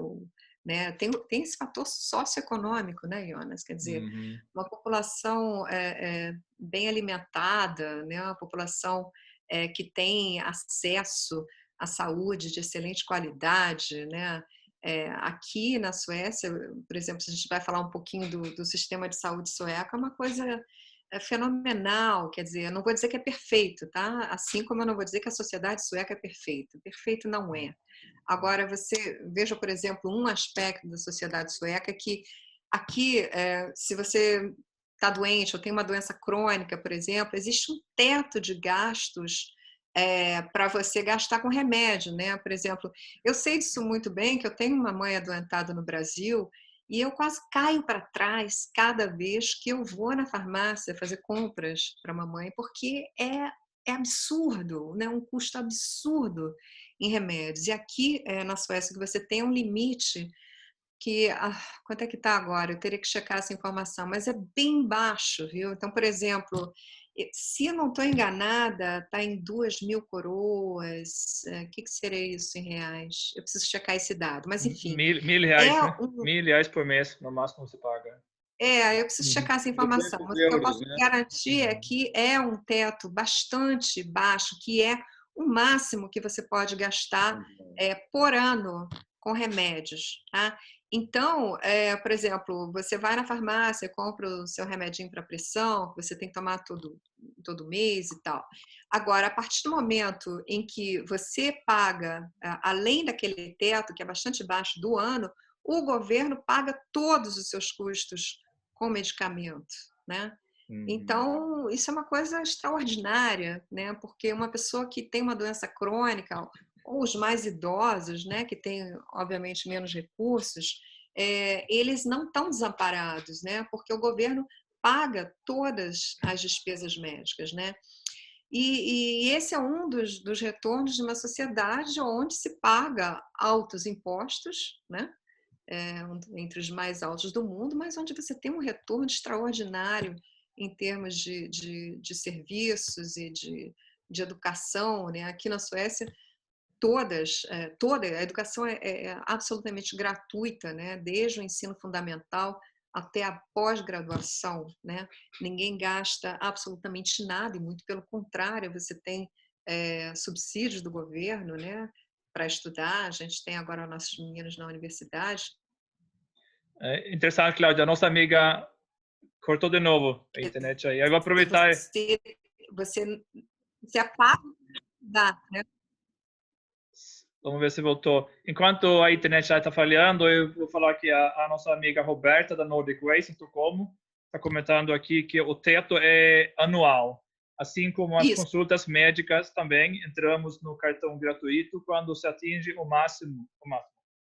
né? Tem esse fator socioeconômico, né, Jonas? Quer dizer, uma população bem alimentada, né? Uma população que tem acesso à saúde de excelente qualidade, né? Aqui na Suécia, por exemplo, se a gente vai falar um pouquinho do sistema de saúde sueco, é uma coisa fenomenal, quer dizer, eu não vou dizer que é perfeito, tá? Assim como eu não vou dizer que a sociedade sueca é perfeita. Perfeito não é. Agora, você veja, por exemplo, um aspecto da sociedade sueca que aqui, se você está doente ou tem uma doença crônica, por exemplo, existe um teto de gastos para você gastar com remédio, né? Por exemplo, eu sei disso muito bem, que eu tenho uma mãe adoentada no Brasil e eu quase caio para trás cada vez que eu vou na farmácia fazer compras para a mamãe, porque é absurdo, né? Um custo absurdo em remédios. E aqui na Suécia, que você tem um limite que, quanto é que está agora? Eu teria que checar essa informação, mas é bem baixo, viu? Então, por exemplo, se eu não estou enganada, está em 2.000 coroas. O que seria isso em reais? Eu preciso checar esse dado, mas enfim. Mil reais, né? R$ 1.000 por mês, no máximo você paga. Eu preciso checar essa informação, 200 mas o que eu euros, posso né? garantir é que é um teto bastante baixo, que é o máximo que você pode gastar por ano com remédios, tá? Então, por exemplo, você vai na farmácia, compra o seu remedinho para pressão, que você tem que tomar todo mês e tal. Agora, a partir do momento em que você paga, além daquele teto, que é bastante baixo do ano, o governo paga todos os seus custos com medicamento, né? Então, isso é uma coisa extraordinária, né? Porque uma pessoa que tem uma doença crônica, ou os mais idosos, né, que têm, obviamente, menos recursos, eles não estão desamparados, né? Porque o governo paga todas as despesas médicas, né? E esse é um dos retornos de uma sociedade onde se paga altos impostos, né? Entre os mais altos do mundo, mas onde você tem um retorno extraordinário em termos de serviços e de educação, né? Aqui na Suécia, toda a educação é absolutamente gratuita, né? Desde o ensino fundamental até a pós-graduação, né? Ninguém gasta absolutamente nada, e muito pelo contrário, você tem subsídios do governo, né? Para estudar. A gente tem agora nossos meninos na universidade. Interessante, Cláudia. A nossa amiga cortou de novo a internet aí. Eu vou aproveitar. Você apaga, né? Vamos ver se voltou. Enquanto a internet já está falhando, eu vou falar que a nossa amiga Roberta, da Nordic Waste, em Estocolmo, está comentando aqui que o teto é anual. Assim como as consultas médicas também, entramos no cartão gratuito quando se atinge o máximo.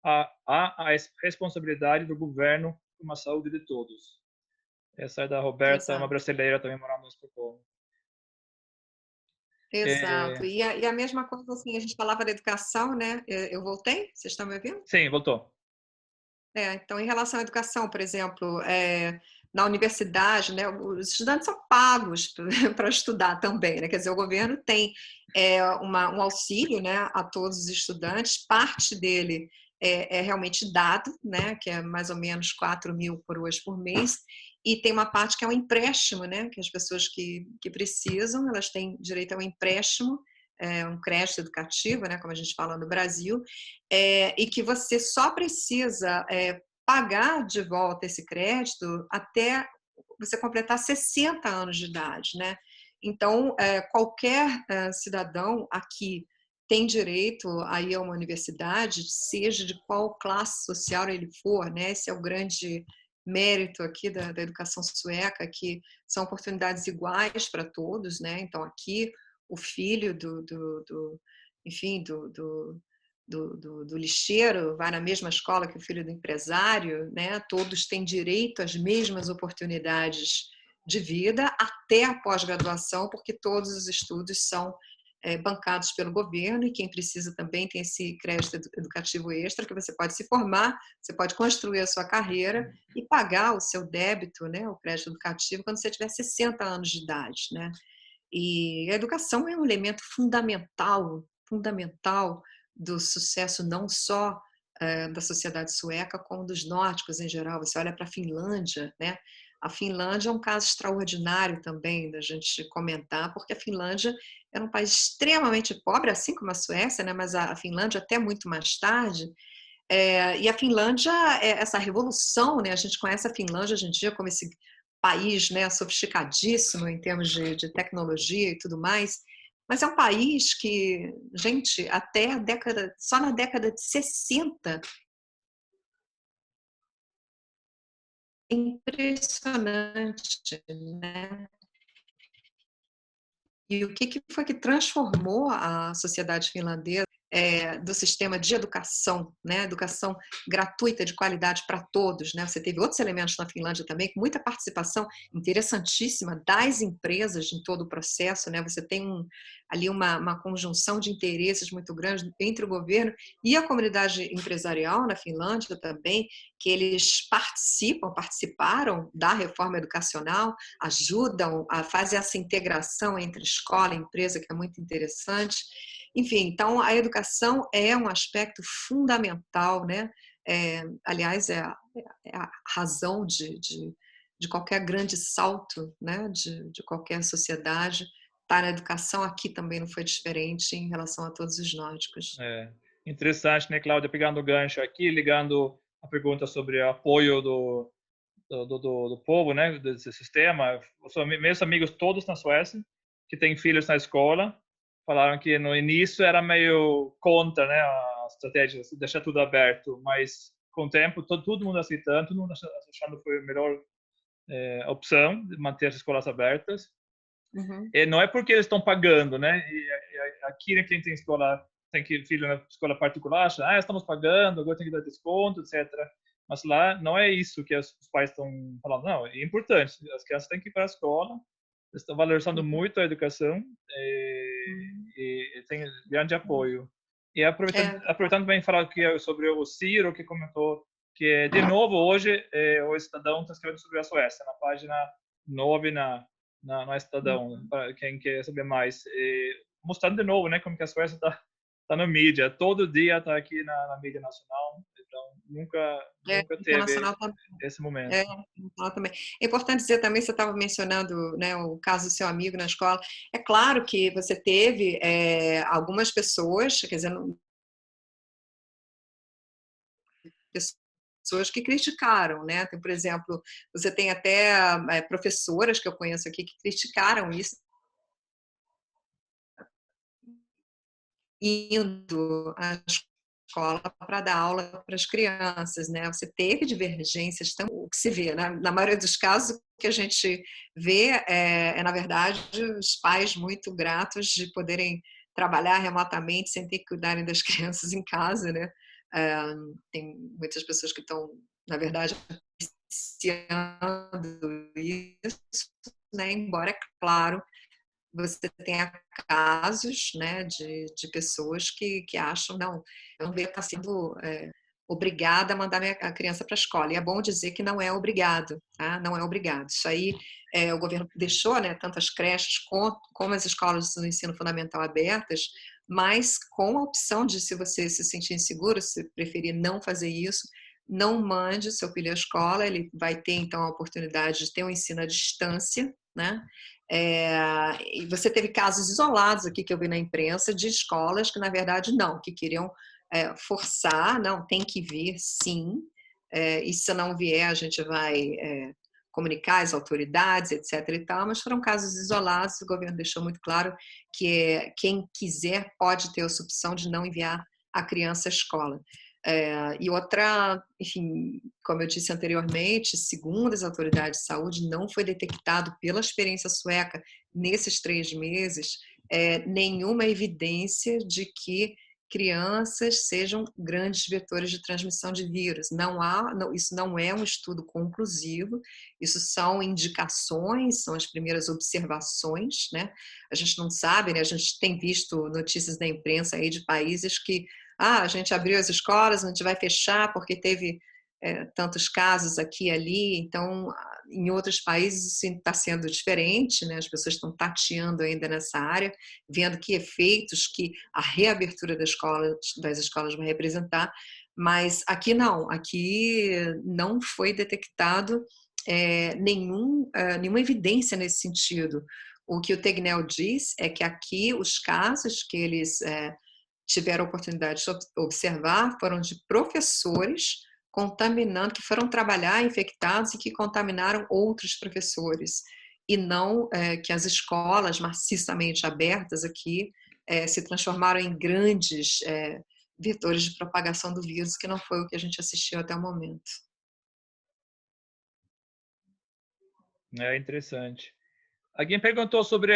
Há a responsabilidade do governo com a saúde de todos. Essa é da Roberta, uma brasileira também morando em Estocolmo. Exato. E a mesma coisa, assim, a gente falava da educação, né? Eu voltei? Vocês estão me ouvindo? Sim, voltou. Então, em relação à educação, por exemplo, na universidade, né, os estudantes são pagos para estudar também, né? Quer dizer, o governo tem um auxílio, né, a todos os estudantes, parte dele é realmente dado, né, que é mais ou menos 4.000 coroas por mês, e tem uma parte que é um empréstimo, né, que as pessoas que precisam, elas têm direito a um empréstimo, um crédito educativo, né, como a gente fala no Brasil, e que você só precisa pagar de volta esse crédito até você completar 60 anos de idade, né? Então, qualquer cidadão aqui tem direito a ir a uma universidade, seja de qual classe social ele for, né? Esse é o grande mérito aqui da educação sueca, que são oportunidades iguais para todos, né? Então, aqui, o filho enfim, do lixeiro vai na mesma escola que o filho do empresário, né? Todos têm direito às mesmas oportunidades de vida até a pós-graduação, porque todos os estudos são bancados pelo governo, e quem precisa também tem esse crédito educativo extra, que você pode se formar, você pode construir a sua carreira e pagar o seu débito, né, o crédito educativo, quando você tiver 60 anos de idade, né? E a educação é um elemento fundamental do sucesso não só da sociedade sueca, como dos nórdicos em geral. Você olha para a Finlândia, né? A Finlândia é um caso extraordinário também da gente comentar, porque a Finlândia era um país extremamente pobre, assim como a Suécia, né? Mas a Finlândia até muito mais tarde. E a Finlândia, essa revolução, né? A gente conhece a Finlândia hoje em dia como esse país, né, sofisticadíssimo em termos de tecnologia e tudo mais, mas é um país que, gente, só na década de 60, é impressionante, né? E o que foi que transformou a sociedade finlandesa do sistema de educação, né? Educação gratuita, de qualidade para todos, né? Você teve outros elementos na Finlândia também, com muita participação interessantíssima das empresas em todo o processo, né? Você tem ali uma conjunção de interesses muito grande entre o governo e a comunidade empresarial na Finlândia também, que eles participaram da reforma educacional, ajudam a fazer essa integração entre escola e empresa, que é muito interessante. Enfim, então a educação é um aspecto fundamental, né? Aliás, é a razão de qualquer grande salto, né? De qualquer sociedade. Tá na educação, aqui também não foi diferente em relação a todos os nórdicos. Interessante, né, Cláudia? Pegando o gancho aqui, ligando a pergunta sobre o apoio do povo, né, desse sistema. Meus amigos todos na Suécia, que têm filhos na escola, falaram que no início era meio contra, né, a estratégia, deixar tudo aberto, mas com o tempo todo mundo aceitando, todo mundo achando que foi a melhor opção de manter as escolas abertas. Uhum. E não é porque eles estão pagando, né? Aqui, né, quem tem escola, tem filho na escola particular, acha, estamos pagando, agora tem que dar desconto, etc. Mas lá não é isso que os pais estão falando. Não, é importante. As crianças têm que ir para a escola, eles estão valorizando muito a educação e tem grande apoio. E aproveitando também falar aqui sobre o Ciro, que comentou que, de novo, hoje o Estadão está escrevendo sobre a Suécia, na página 9 no Estadão, para quem quer saber mais. Mostrando de novo, né, como que a Suécia está na mídia. Todo dia está aqui na mídia nacional. Então, nunca teve esse momento. Também. É importante dizer também, você estava mencionando, né, o caso do seu amigo na escola. É claro que você teve algumas pessoas, quer dizer, pessoas que criticaram, né? Tem, por exemplo, você tem até professoras que eu conheço aqui que criticaram isso, indo à escola para dar aula para as crianças, né? Você teve divergências, o que se vê, né? Na maioria dos casos, o que a gente vê na verdade, os pais muito gratos de poderem trabalhar remotamente sem ter que cuidarem das crianças em casa, né? Tem muitas pessoas que estão, na verdade, apreciando isso, né? Embora, é claro, você tenha casos, né, de pessoas que acham, não, eu não vejo estar sendo obrigada a mandar a criança para a escola. E é bom dizer que não é obrigado, tá? Não é obrigado. Isso aí o governo deixou, né, tanto as creches como as escolas do ensino fundamental abertas, mas com a opção de, se você se sentir inseguro, se preferir não fazer isso, não mande seu filho à escola, ele vai ter então a oportunidade de ter um ensino à distância, né? E você teve casos isolados aqui que eu vi na imprensa de escolas que, na verdade, não, que queriam forçar, não, tem que vir sim, e se não vier a gente vai comunicar às autoridades, etc. e tal, mas foram casos isolados, o governo deixou muito claro que quem quiser pode ter essa opção de não enviar a criança à escola. E outra, enfim, como eu disse anteriormente, segundo as autoridades de saúde, não foi detectado pela experiência sueca nesses 3 meses nenhuma evidência de que crianças sejam grandes vetores de transmissão de vírus. Isso não é um estudo conclusivo, isso são indicações, são as primeiras observações, né? A gente não sabe, né? A gente tem visto notícias na imprensa aí de países que a gente abriu as escolas, a gente vai fechar porque teve tantos casos aqui e ali. Então, em outros países isso está sendo diferente, né? As pessoas estão tateando ainda nessa área, vendo que efeitos que a reabertura das escolas vai representar, mas aqui não foi detectado nenhuma evidência nesse sentido. O que o Tegnell diz é que aqui os casos que eles tiveram a oportunidade de observar foram de professores contaminando, que foram trabalhar infectados e que contaminaram outros professores, e não que as escolas maciçamente abertas aqui se transformaram em grandes vetores de propagação do vírus, que não foi o que a gente assistiu até o momento. É interessante. Alguém perguntou sobre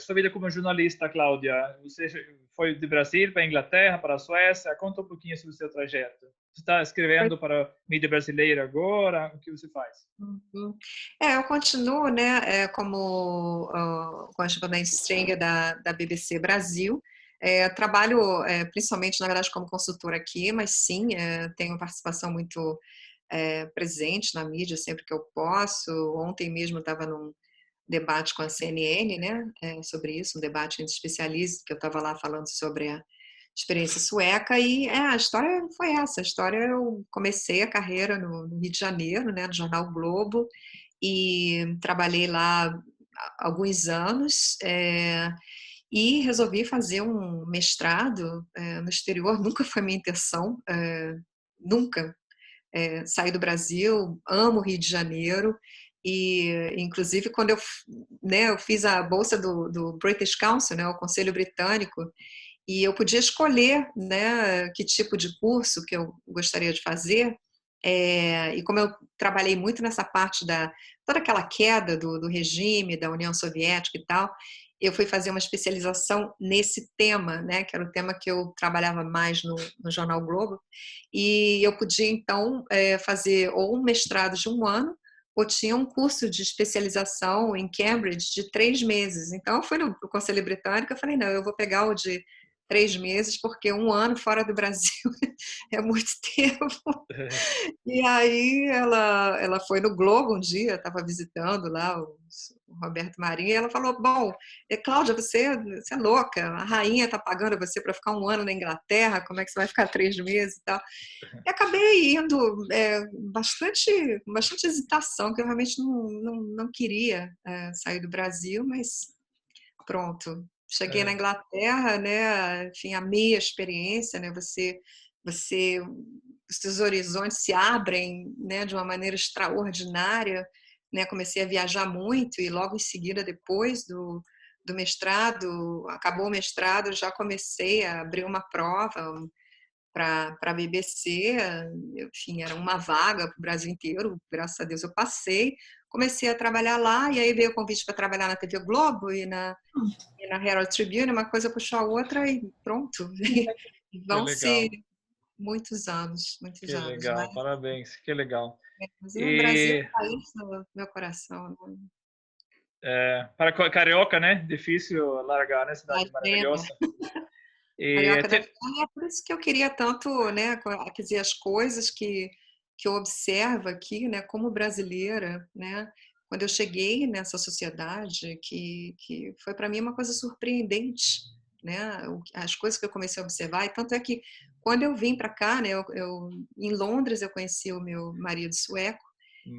sua vida como jornalista, Cláudia. Você foi de Brasil para a Inglaterra, para a Suécia. Conta um pouquinho sobre o seu trajeto. Você está escrevendo para a mídia brasileira agora? O que você faz? Eu continuo, né, como correspondente stringer da BBC Brasil. Trabalho principalmente, na verdade, como consultora aqui, mas sim, tenho participação muito presente na mídia sempre que eu posso. Ontem mesmo estava num debate com a CNN, né, sobre isso, um debate entre especialistas, que eu estava lá falando sobre a experiência sueca, e a história foi essa. A história, eu comecei a carreira no Rio de Janeiro, né, no jornal Globo, e trabalhei lá há alguns anos, e resolvi fazer um mestrado no exterior. Nunca foi minha intenção, nunca sair do Brasil. Amo o Rio de Janeiro, e inclusive quando eu fiz a bolsa do British Council, né, o Conselho Britânico, e eu podia escolher, né, que tipo de curso que eu gostaria de fazer, e como eu trabalhei muito nessa parte toda aquela queda do regime, da União Soviética e tal, eu fui fazer uma especialização nesse tema, né, que era o tema que eu trabalhava mais no Jornal Globo, e eu podia, então, fazer ou um mestrado de 1 ano, ou tinha um curso de especialização em Cambridge de 3 meses. Então, eu fui no Conselho Britânico e falei, não, eu vou pegar o de 3 meses, porque 1 ano fora do Brasil é muito tempo. E aí ela foi no Globo um dia, estava visitando lá o Roberto Marinho, e ela falou, bom, Cláudia, você é louca, a rainha está pagando você para ficar 1 ano na Inglaterra, como é que você vai ficar 3 meses e tal? E acabei indo bastante hesitação, que eu realmente não queria sair do Brasil, mas pronto. Cheguei na Inglaterra, né? Enfim, amei a experiência, né? Os seus horizontes se abrem, né, de uma maneira extraordinária, né? Comecei a viajar muito, e logo em seguida, depois do mestrado, acabou o mestrado, já comecei a abrir uma prova para a BBC. Enfim, era uma vaga para o Brasil inteiro, graças a Deus eu passei. Comecei a trabalhar lá, e aí veio o convite para trabalhar na TV Globo e na Herald Tribune, uma coisa puxou a outra e pronto. Vão-se muitos anos, Que anos. legal, parabéns, que legal. Mas o Brasil é um país no meu coração. Para carioca, né? Difícil largar, né? Cidade maravilhosa. Carioca da Fama, é por isso que eu queria tanto, né, quer dizer, as coisas que eu observo aqui, né, como brasileira, né, quando eu cheguei nessa sociedade, que foi para mim uma coisa surpreendente, né, as coisas que eu comecei a observar, e tanto é que quando eu vim para cá, né, em Londres eu conheci o meu marido sueco,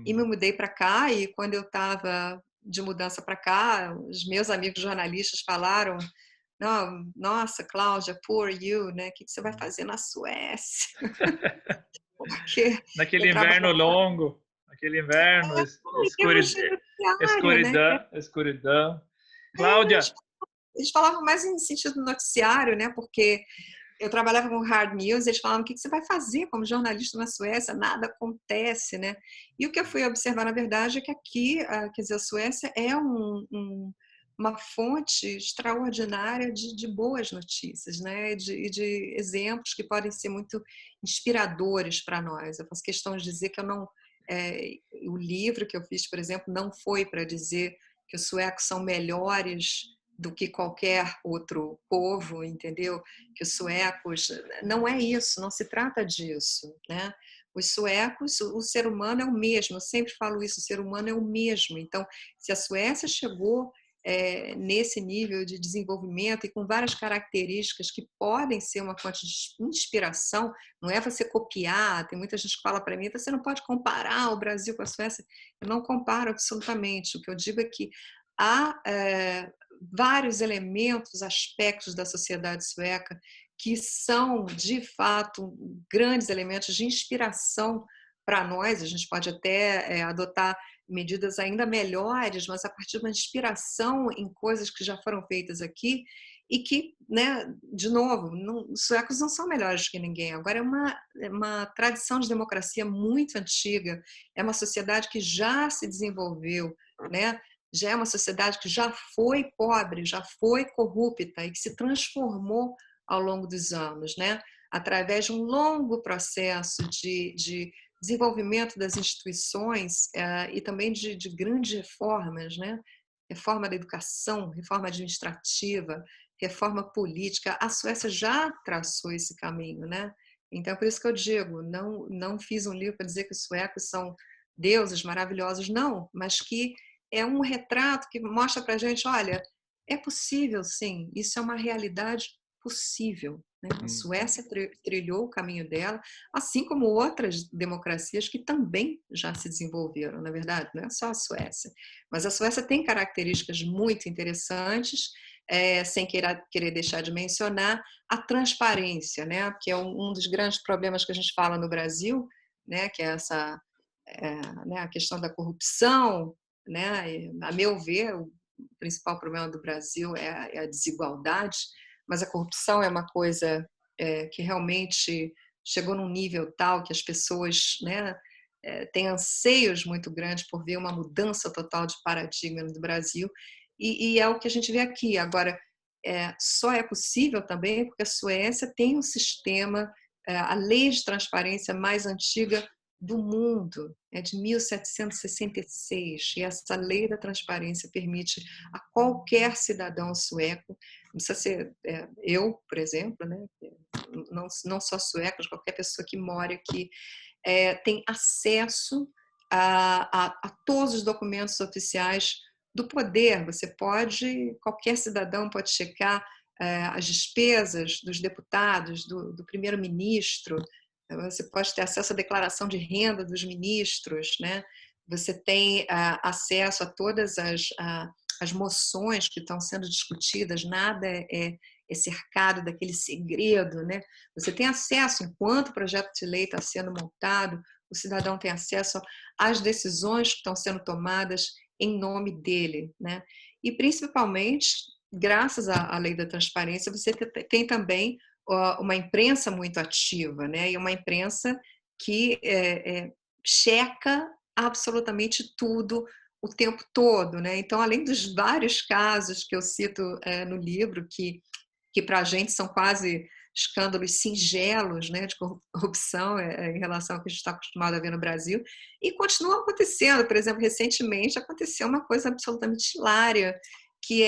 e me mudei para cá, e quando eu estava de mudança para cá, os meus amigos jornalistas falaram: não, nossa, Cláudia, poor you, né? O que você vai fazer na Suécia? Porque eu Naquele inverno trabalhava longo, naquele inverno, em termos de noticiário, né? escuridão. Cláudia, Eles falavam mais em sentido noticiário, né? Porque eu trabalhava com hard news, eles falavam: o que você vai fazer como jornalista na Suécia? Nada acontece, né? E o que eu fui observar, na verdade, é que aqui, quer dizer, a Suécia é uma fonte extraordinária de boas notícias, né? De exemplos que podem ser muito inspiradores para nós. Eu faço questão de dizer que eu não... o livro que eu fiz, por exemplo, não foi para dizer que os suecos são melhores do que qualquer outro povo, entendeu? Que os suecos... Não é isso, não se trata disso, né? Os suecos, o ser humano é o mesmo, eu sempre falo isso, o ser humano é o mesmo. Então, se a Suécia chegou nesse nível de desenvolvimento e com várias características que podem ser uma fonte de inspiração, não é você copiar, tem muita gente que fala para mim, você não pode comparar o Brasil com a Suécia. Eu não comparo absolutamente, o que eu digo é que há vários elementos, aspectos da sociedade sueca que são, de fato, grandes elementos de inspiração para nós. A gente pode até adotar medidas ainda melhores, mas a partir de uma inspiração em coisas que já foram feitas aqui e que, né, de novo, os suecos não são melhores que ninguém. Agora, é uma tradição de democracia muito antiga, é uma sociedade que já se desenvolveu, né? Já é uma sociedade que já foi pobre, já foi corrupta e que se transformou ao longo dos anos, né? Através de um longo processo de desenvolvimento das instituições e também de grandes reformas, né? Reforma da educação, reforma administrativa, reforma política. A Suécia já traçou esse caminho, né? Então, por isso que eu digo, não fiz um livro para dizer que os suecos são deuses maravilhosos, não, mas que é um retrato que mostra para a gente, olha, é possível sim, isso é uma realidade possível. Né? A Suécia trilhou o caminho dela, assim como outras democracias que também já se desenvolveram, na verdade, não é só a Suécia. Mas a Suécia tem características muito interessantes, sem querer deixar de mencionar a transparência, né? Que é um dos grandes problemas que a gente fala no Brasil, né? Que é essa né? A questão da corrupção, né? E, a meu ver, o principal problema do Brasil é a desigualdade, mas a corrupção é uma coisa que realmente chegou num nível tal que as pessoas, né, têm anseios muito grandes por ver uma mudança total de paradigma no Brasil, e é o que a gente vê aqui. Agora, só é possível também porque a Suécia tem um sistema, a lei de transparência mais antiga do mundo, é de 1766, e essa lei da transparência permite a qualquer cidadão sueco, não precisa ser eu, por exemplo, né? Não só sueco, mas qualquer pessoa que mora aqui, tem acesso a todos os documentos oficiais do poder. Qualquer cidadão pode checar as despesas dos deputados, do primeiro-ministro. Você pode ter acesso à declaração de renda dos ministros, né? Você tem acesso a todas as moções que estão sendo discutidas, nada é cercado daquele segredo, né? Você tem acesso, enquanto o projeto de lei está sendo montado, o cidadão tem acesso às decisões que estão sendo tomadas em nome dele, né? E principalmente, graças à lei da transparência, você tem também uma imprensa muito ativa, né? E uma imprensa que checa absolutamente tudo o tempo todo, né? Então, além dos vários casos que eu cito no livro, que para a gente são quase escândalos singelos, né, de corrupção em relação ao que a gente está acostumado a ver no Brasil, e continuam acontecendo. Por exemplo, recentemente aconteceu uma coisa absolutamente hilária, que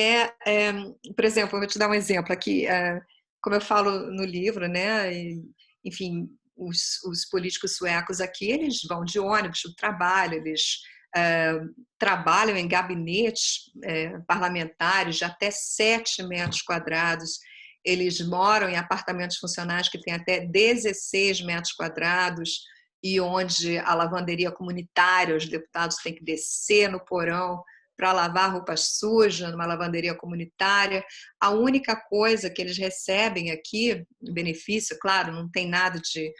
por exemplo, eu vou te dar um exemplo aqui, como eu falo no livro, né? Enfim, os políticos suecos aqui, eles vão de ônibus para o trabalho, eles trabalham em gabinetes parlamentares de até 7 metros quadrados, eles moram em apartamentos funcionais que têm até 16 metros quadrados e onde a lavanderia comunitária, os deputados têm que descer no porão para lavar roupas sujas numa lavanderia comunitária. A única coisa que eles recebem aqui, benefício, claro, não tem nada de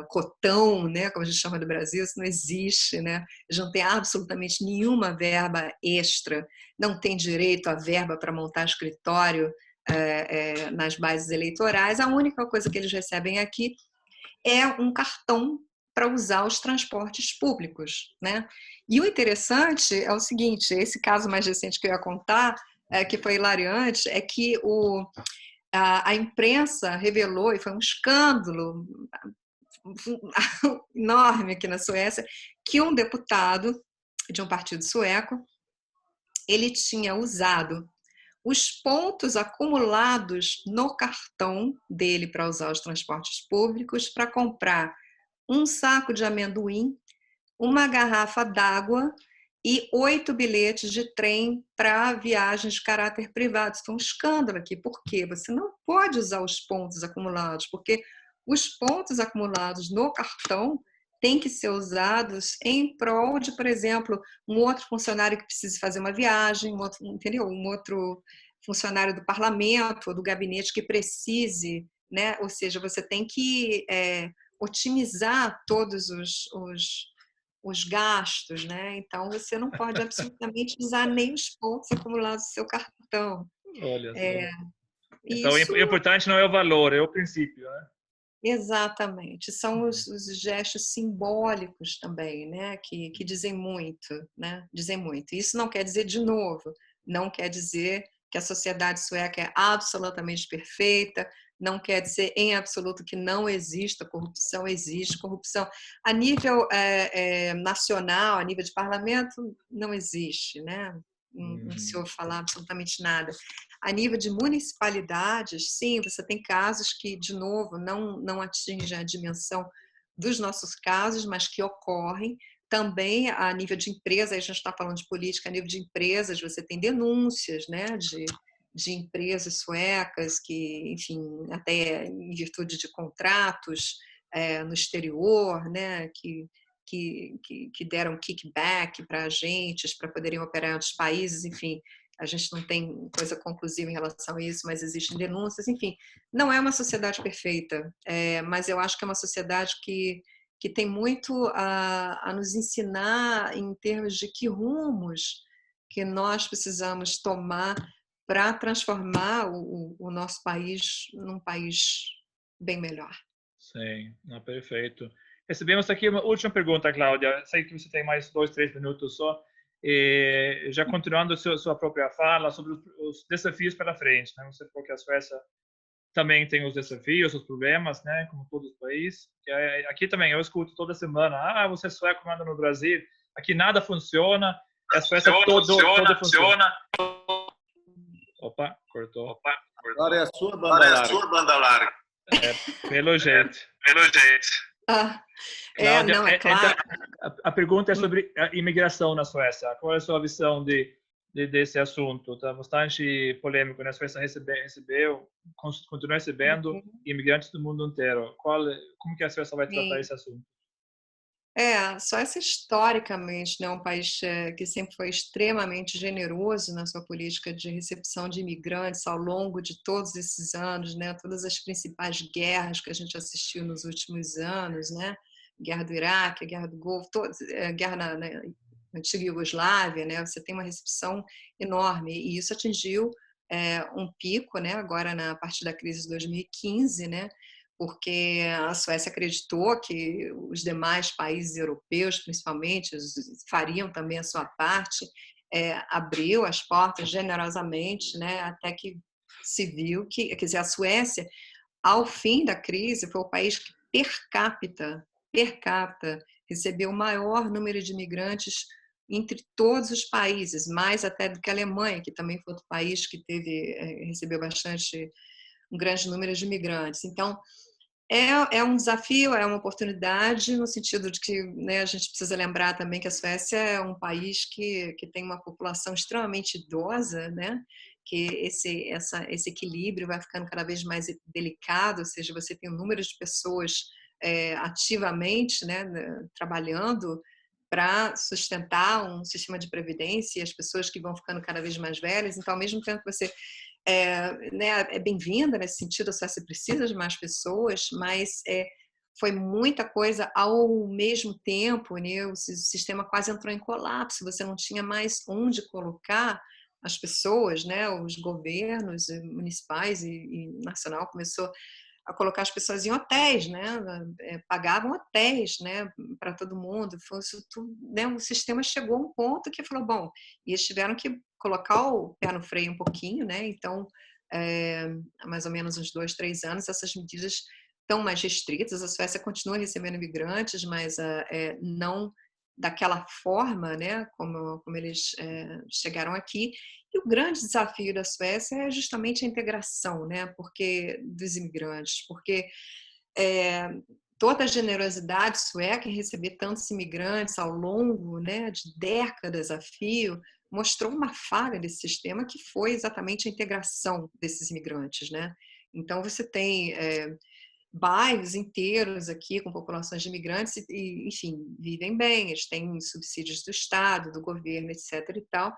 cotão, né, como a gente chama do Brasil, isso não existe, né? Eles não têm absolutamente nenhuma verba extra, não tem direito a verba para montar escritório nas bases eleitorais. A única coisa que eles recebem aqui é um cartão para usar os transportes públicos, né? E o interessante é o seguinte, esse caso mais recente que eu ia contar, que foi hilariante, é que a imprensa revelou, e foi um escândalo enorme aqui na Suécia, que um deputado de um partido sueco, ele tinha usado os pontos acumulados no cartão dele para usar os transportes públicos para comprar um saco de amendoim, uma garrafa d'água e 8 bilhetes de trem para viagens de caráter privado. Isso foi um escândalo aqui. Por quê? Você não pode usar os pontos acumulados, porque os pontos acumulados no cartão têm que ser usados em prol de, por exemplo, um outro funcionário que precise fazer uma viagem, entendeu? Um outro funcionário do parlamento ou do gabinete que precise, né? Ou seja, você tem que otimizar todos os gastos, né? Então você não pode absolutamente usar nem os pontos acumulados do seu cartão. Olha só. Então, Isso, o importante não é o valor, é o princípio, né? exatamente. São os gestos simbólicos também, né? Que dizem muito, né? Dizem muito. Isso não quer dizer, de novo, não quer dizer que a sociedade sueca é absolutamente perfeita, não quer dizer em absoluto que não exista corrupção, existe corrupção. A nível nacional, a nível de parlamento, não existe, né? Não se ouve falar absolutamente nada. A nível de municipalidades, sim, você tem casos que, de novo, não atingem a dimensão dos nossos casos, mas que ocorrem. Também a nível de empresa, a gente está falando de política, a nível de empresas, você tem denúncias, né, de empresas suecas que, enfim, até em virtude de contratos no exterior, né, que deram kickback para agentes para poderem operar em outros países, enfim, a gente não tem coisa conclusiva em relação a isso, mas existem denúncias, enfim, não é uma sociedade perfeita, mas eu acho que é uma sociedade que tem muito a nos ensinar em termos de que rumos que nós precisamos tomar para transformar o nosso país num país bem melhor. Sim, não, perfeito. Recebemos aqui uma última pergunta, Cláudia. Sei que você tem mais 2, 3 minutos só. Já continuando a sua própria fala sobre os desafios pela frente, né? Você falou que a Suécia também tem os desafios, os problemas, né? Como todos os países. Aqui também eu escuto toda semana: você é sueco, manda no Brasil. Aqui nada funciona. A Suécia todo funciona. Opa, cortou. Agora é a sua banda larga. Pelo jeito. Cláudia, não, é claro. A pergunta é sobre a imigração na Suécia. Qual é a sua visão desse assunto? Está bastante polêmico, né? A Suécia continua recebendo imigrantes do mundo inteiro. Como que a Suécia vai tratar esse assunto? A Suécia historicamente é um país que sempre foi extremamente generoso na sua política de recepção de imigrantes ao longo de todos esses anos, né? Todas as principais guerras que a gente assistiu nos últimos anos, né? Guerra do Iraque, a Guerra do Golfo, guerra na antiga Iugoslávia, né? Você tem uma recepção enorme e isso atingiu um pico, né? Agora a partir da crise de 2015, né? Porque a Suécia acreditou que os demais países europeus, principalmente, fariam também a sua parte, abriu as portas generosamente, né, até que se viu que, quer dizer, a Suécia, ao fim da crise, foi o país que per capita, recebeu o maior número de imigrantes entre todos os países, mais até do que a Alemanha, que também foi outro país que recebeu bastante um grande número de imigrantes. Então, é um desafio, é uma oportunidade, no sentido de que, né, a gente precisa lembrar também que a Suécia é um país que tem uma população extremamente idosa, né? Que esse equilíbrio vai ficando cada vez mais delicado, ou seja, você tem um número de pessoas ativamente, né, trabalhando para sustentar um sistema de previdência e as pessoas que vão ficando cada vez mais velhas. Então, ao mesmo tempo que você né, é bem-vinda nesse sentido, a Suécia precisa de mais pessoas, mas foi muita coisa ao mesmo tempo, né, o sistema quase entrou em colapso, você não tinha mais onde colocar as pessoas, né, os governos municipais e nacional começou a colocar as pessoas em hotéis, né? Pagavam hotéis, né, para todo mundo. Foi isso tudo, né? O sistema chegou a um ponto que falou, bom, e eles tiveram que colocar o pé no freio um pouquinho, né? Então, há mais ou menos uns 2, 3 anos, essas medidas estão mais restritas. A Suécia continua recebendo imigrantes, mas não daquela forma, né, como eles chegaram aqui. E o grande desafio da Suécia é justamente a integração, né, porque dos imigrantes, porque toda a generosidade sueca em receber tantos imigrantes ao longo, né, de décadas a fio, mostrou uma falha desse sistema que foi exatamente a integração desses imigrantes, né? Então você tem bairros inteiros aqui com populações de imigrantes e, enfim, vivem bem, eles têm subsídios do Estado, do governo, etc. e tal,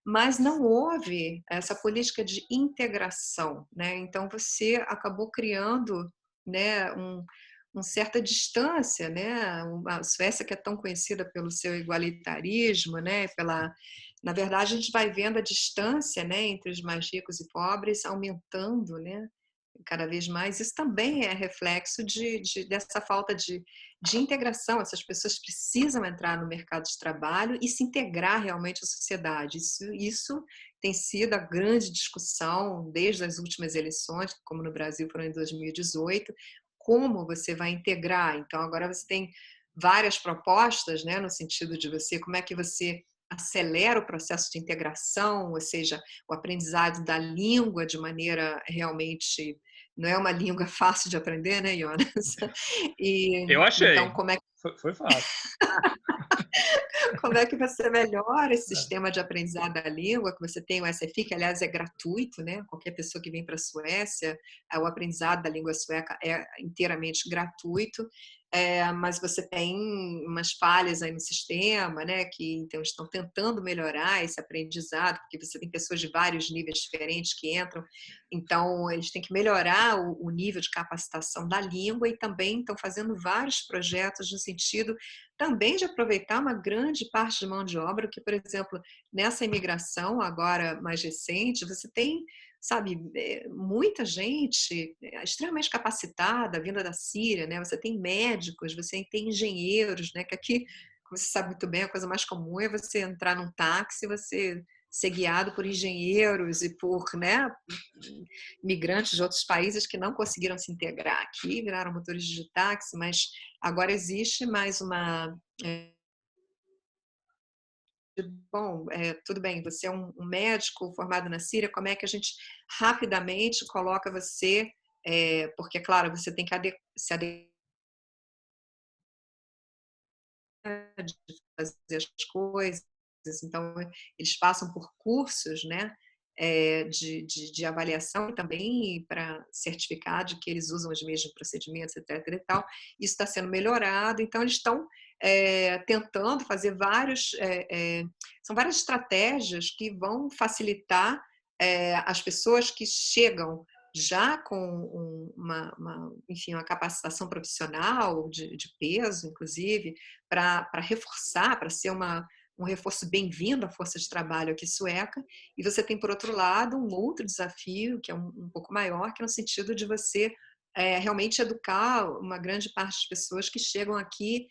mas não houve essa política de integração, né? Então você acabou criando, né, uma certa distância, né? A Suécia que é tão conhecida pelo seu igualitarismo, né? Na verdade, a gente vai vendo a distância, né, entre os mais ricos e pobres aumentando, né? Cada vez mais. Isso também é reflexo dessa falta de integração. Essas pessoas precisam entrar no mercado de trabalho e se integrar realmente à sociedade. Isso tem sido a grande discussão desde as últimas eleições, como no Brasil foram em 2018, como você vai integrar. Então, agora você tem várias propostas, né, no sentido de como é que você acelera o processo de integração, ou seja, o aprendizado da língua de maneira realmente não é uma língua fácil de aprender, né, Jonas? Eu Então, achei. Foi fácil. como é que você melhora esse sistema de aprendizado da língua, que você tem o SFI, que aliás é gratuito, né? Qualquer pessoa que vem para a Suécia, o aprendizado da língua sueca é inteiramente gratuito. Mas você tem umas falhas aí no sistema, né, que então estão tentando melhorar esse aprendizado, porque você tem pessoas de vários níveis diferentes que entram, então eles têm que melhorar o nível de capacitação da língua e também estão fazendo vários projetos no sentido também de aproveitar uma grande parte de mão de obra, que, por exemplo, nessa imigração agora mais recente, você tem, sabe, muita gente extremamente capacitada, vinda da Síria, né? Você tem médicos, você tem engenheiros, né? Que aqui, como você sabe muito bem, a coisa mais comum é você entrar num táxi, você ser guiado por engenheiros e por, né, migrantes de outros países que não conseguiram se integrar aqui, viraram motoristas de táxi, mas agora existe mais uma bom, tudo bem, você é um médico formado na Síria, como é que a gente rapidamente coloca você, porque, claro, você tem que se adequar de fazer as coisas, então eles passam por cursos, né, de avaliação e também para certificar de que eles usam os mesmos procedimentos, etc. e tal. Isso está sendo melhorado, então eles estão tentando fazer são várias estratégias que vão facilitar as pessoas que chegam já com enfim, uma capacitação profissional de peso, inclusive, para reforçar, para ser um reforço bem-vindo à força de trabalho aqui sueca. E você tem, por outro lado, um outro desafio, que é um pouco maior, que é no sentido de você realmente educar uma grande parte das pessoas que chegam aqui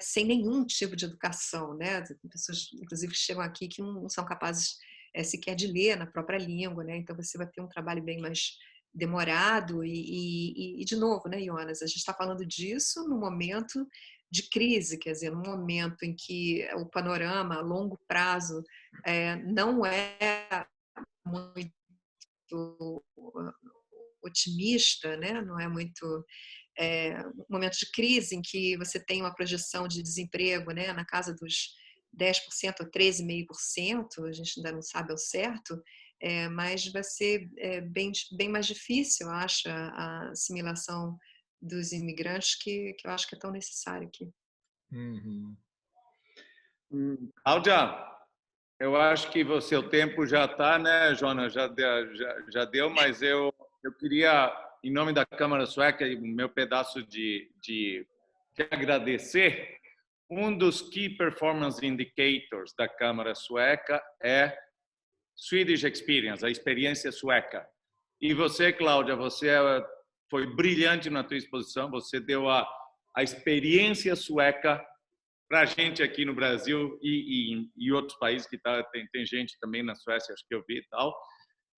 sem nenhum tipo de educação, né? Tem pessoas, inclusive, que chegam aqui que não são capazes sequer de ler na própria língua, né? Então você vai ter um trabalho bem mais demorado e de novo, né, Jonas, a gente está falando disso no momento de crise, quer dizer, no momento em que o panorama a longo prazo não é muito otimista, né? Não é muito um momento de crise em que você tem uma projeção de desemprego, né, na casa dos 10% ou 13,5%, a gente ainda não sabe ao certo, mas vai ser bem mais difícil, eu acho, a assimilação dos imigrantes que eu acho que é tão necessário aqui. Uhum. Cláudia, eu acho que o seu tempo já está, né, Jonas? Já deu, mas eu queria, em nome da Câmara Sueca, e o meu pedaço de agradecer. Um dos Key Performance Indicators da Câmara Sueca é Swedish Experience, a experiência sueca. E você, Cláudia, você foi brilhante na tua exposição, você deu a experiência sueca para a gente aqui no Brasil e outros países, que tem gente também na Suécia, acho que eu vi e tal,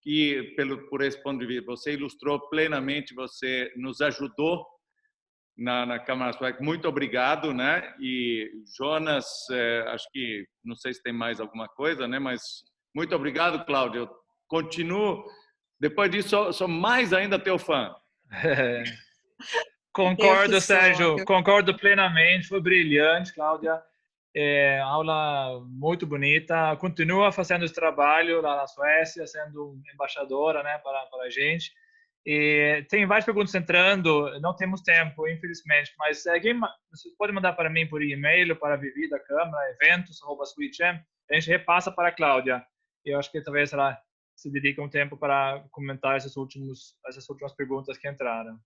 que por esse ponto de vista, você ilustrou plenamente, você nos ajudou na Câmara Sueca. Muito obrigado, né? E Jonas, acho que, não sei se tem mais alguma coisa, né? Mas muito obrigado, Cláudio. Eu continuo, depois disso, sou mais ainda teu fã. Concordo, Sérgio, concordo plenamente, foi brilhante, Cláudia, aula muito bonita, continua fazendo esse trabalho lá na Suécia, sendo embaixadora, né, para a gente, e tem várias perguntas entrando, não temos tempo, infelizmente, mas você pode mandar para mim por e-mail, para a Vivi da Câmara, eventos@swedchem, a gente repassa para a Cláudia, e eu acho que talvez ela se dedique um tempo para comentar essas últimas perguntas que entraram.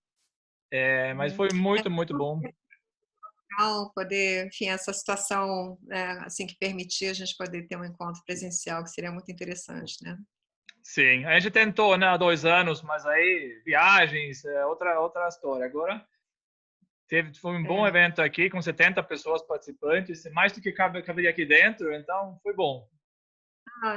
Mas foi muito, muito bom. Poder, enfim, essa situação, assim que permitir, a gente poder ter um encontro presencial, que seria muito interessante, né? Sim, a gente tentou, né, há 2 anos, mas aí viagens, outra história. Agora foi um bom evento aqui, com 70 pessoas participantes, mais do que caberia aqui dentro, então foi bom.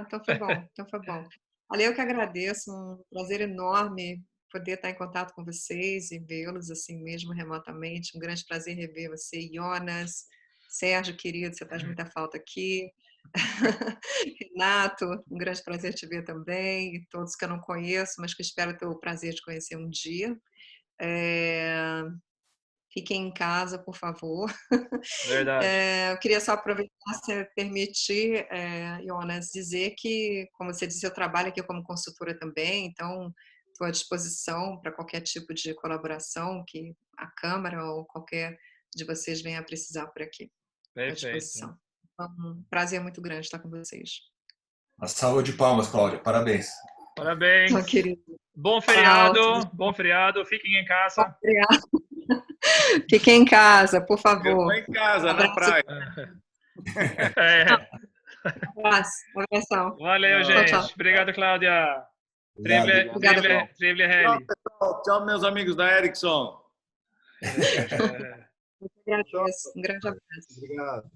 Então foi bom, então foi bom. Olha, eu que agradeço, um prazer enorme poder estar em contato com vocês e vê-los assim mesmo remotamente. Um grande prazer rever você, Jonas, Sérgio, querido, você faz muita falta aqui. Renato, um grande prazer te ver também, e todos que eu não conheço, mas que espero ter o prazer de conhecer um dia. Fiquem em casa, por favor. Verdade. Eu queria só aproveitar, se permitir, Jonas, dizer que, como você disse, eu trabalho aqui como consultora também, então estou à disposição para qualquer tipo de colaboração que a Câmara ou qualquer de vocês venha a precisar por aqui. À disposição. Então, um prazer muito grande estar com vocês. Uma salva de palmas, Cláudia. Parabéns. Parabéns. Oh, querido. Bom feriado, bom feriado. Fiquem em casa. Bom feriado. Fiquem em casa, por favor. Eu vou em casa, na praia. Abração. Valeu, gente. Tchau. Obrigado, Cláudia. Trivia Heli. Tchau, meus amigos da Ericsson. Agradeço. Um grande abraço. Obrigado.